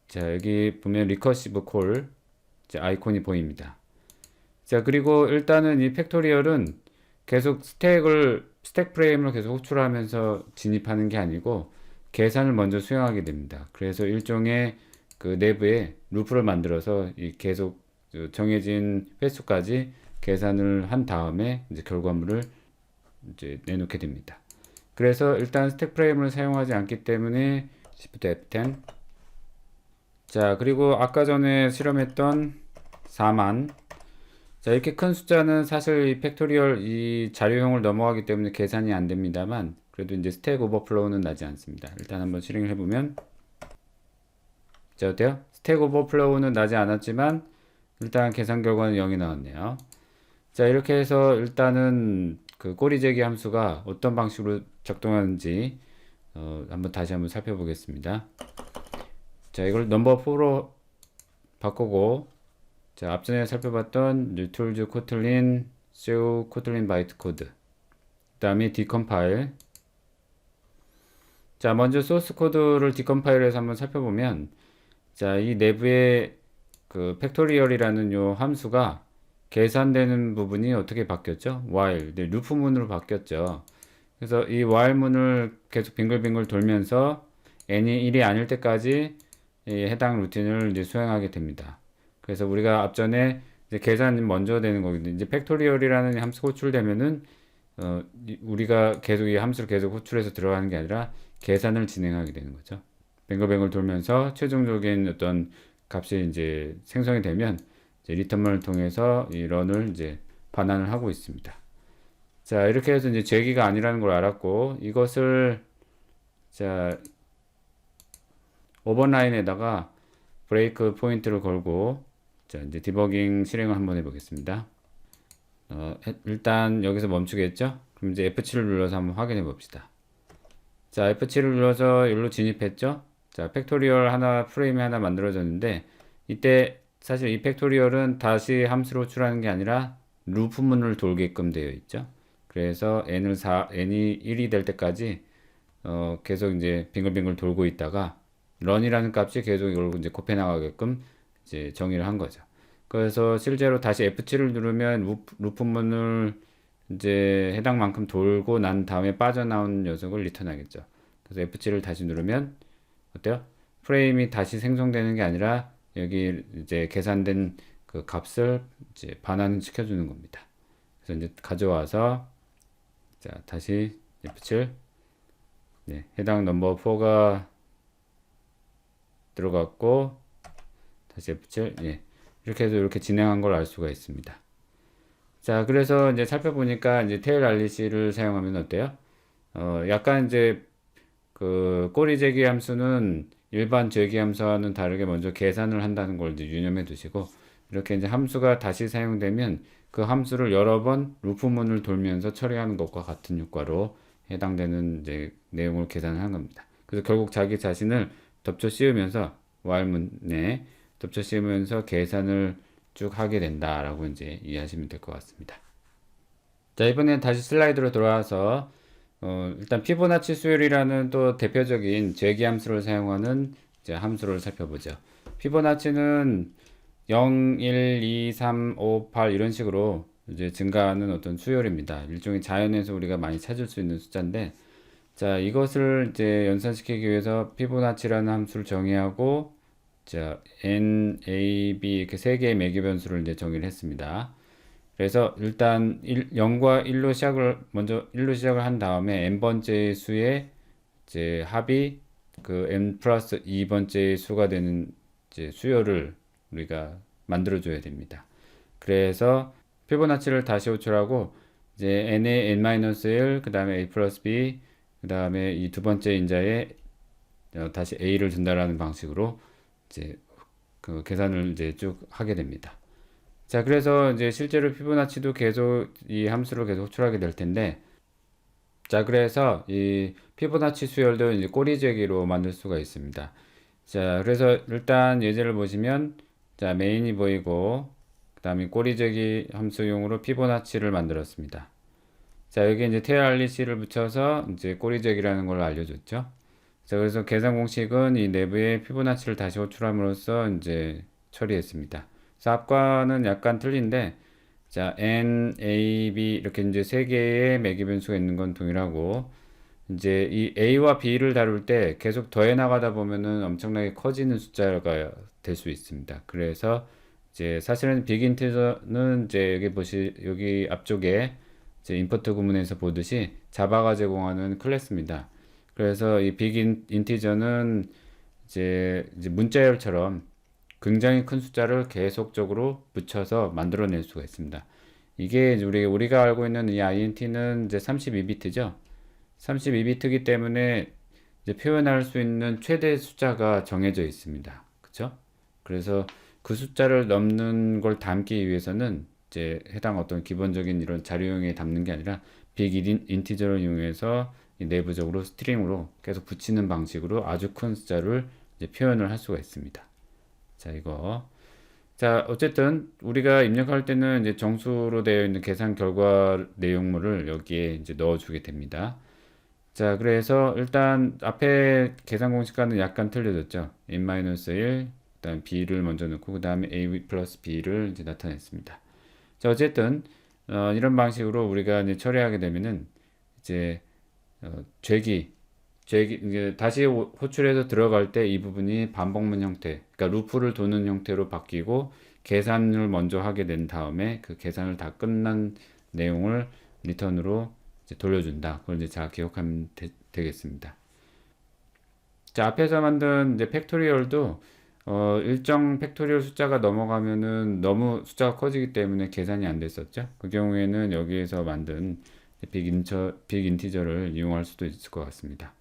자, 여기 보면 recursive call 아이콘이 보입니다. 자, 그리고 일단은 이 팩토리얼은 계속 스택 프레임을 계속 호출하면서 진입하는 게 아니고 계산을 먼저 수행하게 됩니다. 그래서 일종의 그 내부에 루프를 만들어서 이 계속 정해진 횟수까지 계산을 한 다음에 이제 결과물을 이제 내놓게 됩니다. 그래서 일단 스택 프레임을 사용하지 않기 때문에 Shift F10. 자, 그리고 아까 전에 실험했던 4만. 자, 이렇게 큰 숫자는 사실 이 팩토리얼 이 자료형을 넘어가기 때문에 계산이 안 됩니다만 그래도 이제 스택 오버플로우는 나지 않습니다. 일단 한번 실행을 해보면 자, 어때요? 스택 오버플로우는 나지 않았지만 일단 계산 결과는 0이 나왔네요. 자, 이렇게 해서 일단은 그 꼬리재기 함수가 어떤 방식으로 작동하는지 한번 다시 한번 살펴보겠습니다. 자, 이걸 넘버 4로 바꾸고 자, 앞전에 살펴봤던 뉴툴즈 코틀린, 세우 코틀린 바이트 코드 그 다음에 디컴파일. 자, 먼저 소스 코드를 디컴파일해서 한번 살펴보면 자, 이 내부에 그 팩토리얼이라는 요 함수가 계산되는 부분이 어떻게 바뀌었죠? while, 네, 루프문으로 바뀌었죠. 그래서 이 while 문을 계속 빙글빙글 돌면서 n이 1이 아닐 때까지 이 해당 루틴을 이제 수행하게 됩니다. 그래서 우리가 앞전에 이제 계산이 먼저 되는 거거든요. 이제 팩토리얼이라는 함수가 호출되면은 우리가 계속 이 함수를 계속 호출해서 들어가는 게 아니라 계산을 진행하게 되는 거죠. 뱅글뱅글 돌면서 최종적인 어떤 값이 이제 생성이 되면 이제 리턴문을 통해서 이 런을 이제 반환을 하고 있습니다. 자, 이렇게 해서 이제 제기가 아니라는 걸 알았고 이것을 자, 오버라인에다가 브레이크 포인트를 걸고 자, 이제 디버깅 실행을 한번 해보겠습니다. 일단 여기서 멈추겠죠? 그럼 이제 F7을 눌러서 한번 확인해 봅시다. 자, F7을 눌러서 여기로 진입했죠? 자, 팩토리얼 하나, 프레임이 하나 만들어졌는데 이때 사실 이 팩토리얼은 다시 함수로 호출하는 게 아니라 루프문을 돌게끔 되어 있죠. 그래서 n이 1이 될 때까지 계속 이제 빙글빙글 돌고 있다가 run이라는 값이 계속 이걸 이제 곱해 나가게끔 이제 정의를 한 거죠. 그래서 실제로 다시 F7을 누르면 루프문을 이제 해당 만큼 돌고 난 다음에 빠져나온 녀석을 리턴하겠죠. 그래서 F7을 다시 누르면 어때요? 프레임이 다시 생성되는 게 아니라 여기 이제 계산된 그 값을 이제 반환 시켜주는 겁니다. 그래서 이제 가져와서 자, 다시 F7 네, 해당 넘버 4가 들어갔고 다시 F7 예, 이렇게 해서 이렇게 진행한 걸 알 수가 있습니다. 자, 그래서 이제 살펴보니까 이제 테일 알리시를 사용하면 어때요? 약간 이제 그 꼬리 재기 함수는 일반 재기 함수와는 다르게 먼저 계산을 한다는 걸 이제 유념해 두시고, 이렇게 이제 함수가 다시 사용되면 그 함수를 여러 번 루프문을 돌면서 처리하는 것과 같은 효과로 해당되는 이제 내용을 계산을 한 겁니다. 그래서 결국 자기 자신을 덮쳐 씌우면서 while문에 덮쳐 씌우면서 계산을 쭉 하게 된다라고 이제 이해하시면 될 것 같습니다. 자, 이번엔 다시 슬라이드로 돌아와서 일단 피보나치 수열이라는 또 대표적인 재기 함수를 사용하는 이제 함수를 살펴보죠. 피보나치는 0, 1, 2, 3, 5, 8 이런 식으로 이제 증가하는 어떤 수열입니다. 일종의 자연에서 우리가 많이 찾을 수 있는 숫자인데, 자, 이것을 이제 연산시키기 위해서 피보나치라는 함수를 정의하고, 자, n, a, b 이렇게 세 개의 매개 변수를 이제 정의를 했습니다. 그래서 일단 0과 1로 먼저 1로 시작을 한 다음에 n번째 수의 이제 합이 그 n 플러스 2번째 수가 되는 이제 수열을 우리가 만들어 줘야 됩니다. 그래서 피보나치를 다시 호출하고 이제 n의 n-1, 그 다음에 a 플러스 b, 그 다음에 이 두 번째 인자에 다시 a를 준다라는 방식으로 이제 그 계산을 이제 쭉 하게 됩니다. 자, 그래서 이제 실제로 피보나치도 계속 이 함수를 계속 호출하게 될 텐데, 자, 그래서 이 피보나치 수열도 이제 꼬리 재기로 만들 수가 있습니다. 자, 그래서 일단 예제를 보시면, 자, 메인이 보이고, 그 다음에 꼬리 재기 함수용으로 피보나치를 만들었습니다. 자, 여기 이제 TLRC를 붙여서 이제 꼬리 재기라는 걸 알려줬죠. 자, 그래서 계산 공식은 이 내부에 피보나치를 다시 호출함으로써 이제 처리했습니다. 그래서 앞과는 약간 틀린데, 자, n, a, b 이렇게 이제 세 개의 매개 변수가 있는 건 동일하고, 이제 이 a와 b를 다룰 때 계속 더해 나가다 보면은 엄청나게 커지는 숫자가 될 수 있습니다. 그래서 이제 사실은 빅 인티저는 이제 여기 앞쪽에 이제 임포트 구문에서 보듯이 자바가 제공하는 클래스입니다. 그래서 이 빅 인티저는 이제 문자열처럼 굉장히 큰 숫자를 계속적으로 붙여서 만들어낼 수가 있습니다. 이게 우리가 알고 있는 이 int는 이제 32비트죠. 32비트이기 때문에 이제 표현할 수 있는 최대 숫자가 정해져 있습니다. 그쵸? 그래서 그 숫자를 넘는 걸 담기 위해서는 이제 해당 어떤 기본적인 이런 자료용에 담는 게 아니라 빅 인티저를 이용해서 내부적으로 스트링으로 계속 붙이는 방식으로 아주 큰 숫자를 이제 표현을 할 수가 있습니다. 자, 이거. 자, 어쨌든 우리가 입력할 때는 이제 정수로 되어 있는 계산 결과 내용물을 여기에 이제 넣어주게 됩니다. 자, 그래서 일단 앞에 계산 공식과는 약간 틀려졌죠. n-1, 그다음 b를 먼저 넣고 그 다음에 a 플러스 b를 이제 나타냈습니다. 자, 어쨌든 이런 방식으로 우리가 이제 처리하게 되면은 이제 죄기 이제 다시 호출해서 들어갈 때 이 부분이 반복문 형태, 그러니까 루프를 도는 형태로 바뀌고 계산을 먼저 하게 된 다음에 그 계산을 다 끝난 내용을 리턴으로 이제 돌려준다. 그걸 이제 잘 기억하면 되겠습니다. 자, 앞에서 만든 이제 팩토리얼도 일정 팩토리얼 숫자가 넘어가면은 너무 숫자가 커지기 때문에 계산이 안 됐었죠. 그 경우에는 여기에서 만든 빅 인티저를 이용할 수도 있을 것 같습니다.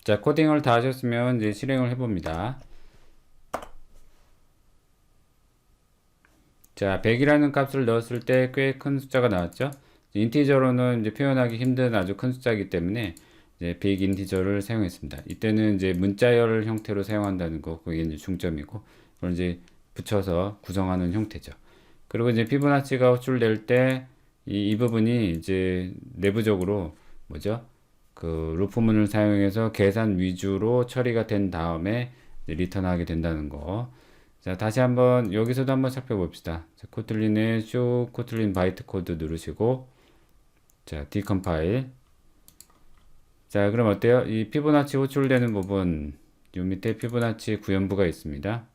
자, 코딩을 다 하셨으면 이제 실행을 해봅니다. 자, 100이라는 값을 넣었을 때 꽤 큰 숫자가 나왔죠. 인티저로는 이제 표현하기 힘든 아주 큰 숫자이기 때문에 이제 빅 인티저를 사용했습니다. 이때는 이제 문자열 형태로 사용한다는 거, 그게 이제 중점이고, 그걸 이제 붙여서 구성하는 형태죠. 그리고 이제 피보나치가 호출될 때 이 부분이 이제 내부적으로 뭐죠? 그 루프문을 사용해서 계산 위주로 처리가 된 다음에 리턴하게 된다는 거. 자, 다시 한번 여기서도 한번 살펴봅시다. 자, 코틀린의 쇼 코틀린 바이트 코드 누르시고, 자, 디컴파일. 자, 그럼 어때요? 이 피보나치 호출되는 부분, 요 밑에 피보나치 구현부가 있습니다.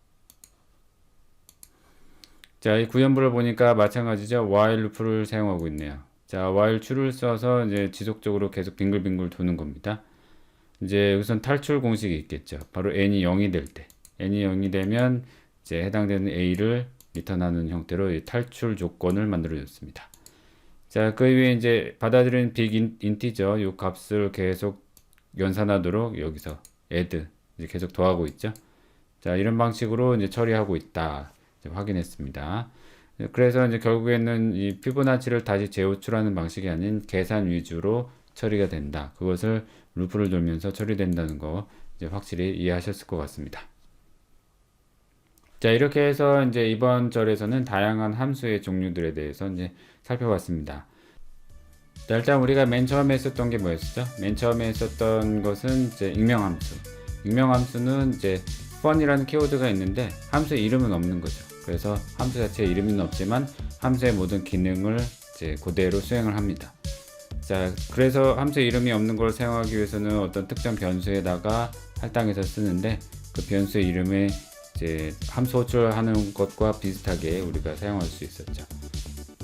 자, 이 구현부를 보니까 마찬가지죠. while 루프를 사용하고 있네요. 자, while true를 써서 이제 지속적으로 계속 빙글빙글 도는 겁니다. 이제 여기선 탈출 공식이 있겠죠. 바로 n이 0이 될 때. n이 0이 되면 이제 해당되는 a를 리턴하는 형태로 이 탈출 조건을 만들어 줬습니다. 자, 그 위에 이제 받아들이는 빅 인티저 요 값을 계속 연산하도록 여기서 add 이제 계속 더하고 있죠. 자, 이런 방식으로 이제 처리하고 있다. 이제 확인했습니다. 그래서 이제 결국에는 이 피보나치를 다시 재호출하는 방식이 아닌 계산 위주로 처리가 된다. 그것을 루프를 돌면서 처리된다는 거 이제 확실히 이해하셨을 것 같습니다. 자, 이렇게 해서 이제 이번 절에서는 다양한 함수의 종류들에 대해서 이제 살펴봤습니다. 자, 일단 우리가 맨 처음에 했었던 게 뭐였죠? 맨 처음에 했었던 것은 이제 익명함수. 익명함수는 이제 fun이라는 키워드가 있는데 함수의 이름은 없는 거죠. 그래서 함수 자체에 이름은 없지만 함수의 모든 기능을 이제 그대로 수행을 합니다. 자, 그래서 함수 이름이 없는 걸 사용하기 위해서는 어떤 특정 변수에다가 할당해서 쓰는데 그 변수의 이름에 이제 함수 호출하는 것과 비슷하게 우리가 사용할 수 있었죠.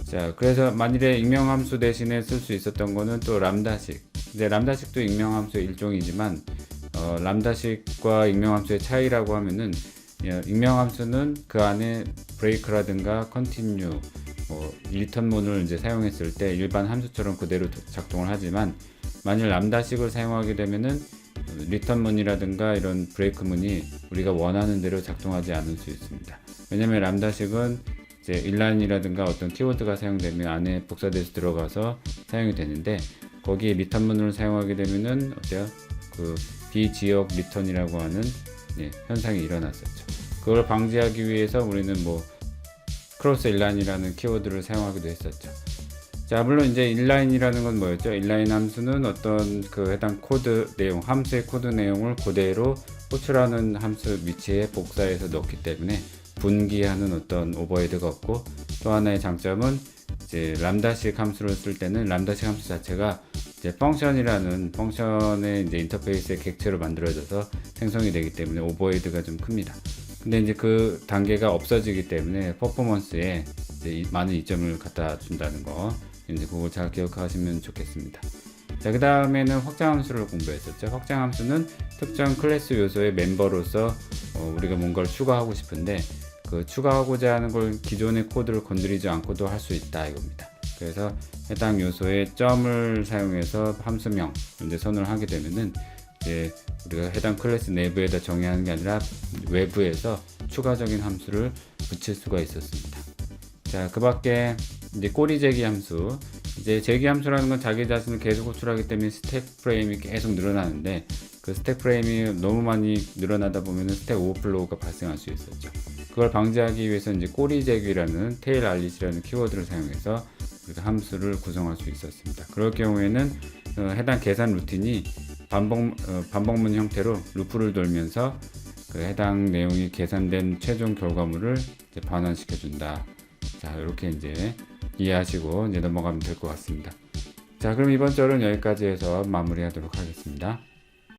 자, 그래서 만일에 익명함수 대신에 쓸 수 있었던 거는 또 람다식. 이제 람다식도 익명함수의 일종이지만 람다식과 익명함수의 차이라고 하면은 익명함수는 그 안에 브레이크라든가 컨티뉴, 리턴문을 이제 사용했을 때 일반 함수처럼 그대로 작동을 하지만 만일 람다식을 사용하게 되면은 리턴문이라든가 이런 브레이크문이 우리가 원하는 대로 작동하지 않을 수 있습니다. 왜냐면 람다식은 이제 인라인이라든가 어떤 키워드가 사용되면 안에 복사돼서 들어가서 사용이 되는데 거기에 리턴문을 사용하게 되면은 어때요? 그 비지역 리턴이라고 하는 현상이 일어났었죠. 그걸 방지하기 위해서 우리는 뭐 크로스 인라인이라는 키워드를 사용하기도 했었죠. 자, 물론 이제 인라인이라는 건 뭐였죠? 인라인 함수는 어떤 그 해당 코드 내용, 함수의 코드 내용을 그대로 호출하는 함수 위치에 복사해서 넣기 때문에 분기하는 어떤 오버헤드가 없고, 또 하나의 장점은 이제 람다식 함수를 쓸 때는 람다식 함수 자체가 이제 펑션이라는 펑션의 이제 인터페이스의 객체로 만들어져서 생성이 되기 때문에 오버헤드가 좀 큽니다. 근데 이제 그 단계가 없어지기 때문에 퍼포먼스에 이제 많은 이점을 갖다 준다는 거, 이제 그걸 잘 기억하시면 좋겠습니다. 자, 그 다음에는 확장함수를 공부했었죠. 확장함수는 특정 클래스 요소의 멤버로서 우리가 뭔가를 추가하고 싶은데 그 추가하고자 하는 걸 기존의 코드를 건드리지 않고도 할 수 있다 이겁니다. 그래서 해당 요소의 점을 사용해서 함수명 이제 선언을 하게 되면은 이제 우리가 해당 클래스 내부에다 정의하는 게 아니라 외부에서 추가적인 함수를 붙일 수가 있었습니다. 자, 그 밖에 이제 꼬리 제기 함수, 이제 제기 함수라는 건 자기 자신을 계속 호출하기 때문에 스택 프레임이 계속 늘어나는데 그 스택 프레임이 너무 많이 늘어나다 보면 스택 오버플로우가 발생할 수 있었죠. 그걸 방지하기 위해서 이제 꼬리 제기라는 테일 알릿이라는 키워드를 사용해서 우리가 함수를 구성할 수 있었습니다. 그럴 경우에는 해당 계산 루틴이 반복문 형태로 루프를 돌면서 그 해당 내용이 계산된 최종 결과물을 이제 반환시켜 준다. 자, 이렇게 이제 이해하시고 이제 넘어가면 될 것 같습니다. 자, 그럼 이번 절은 여기까지 해서 마무리하도록 하겠습니다.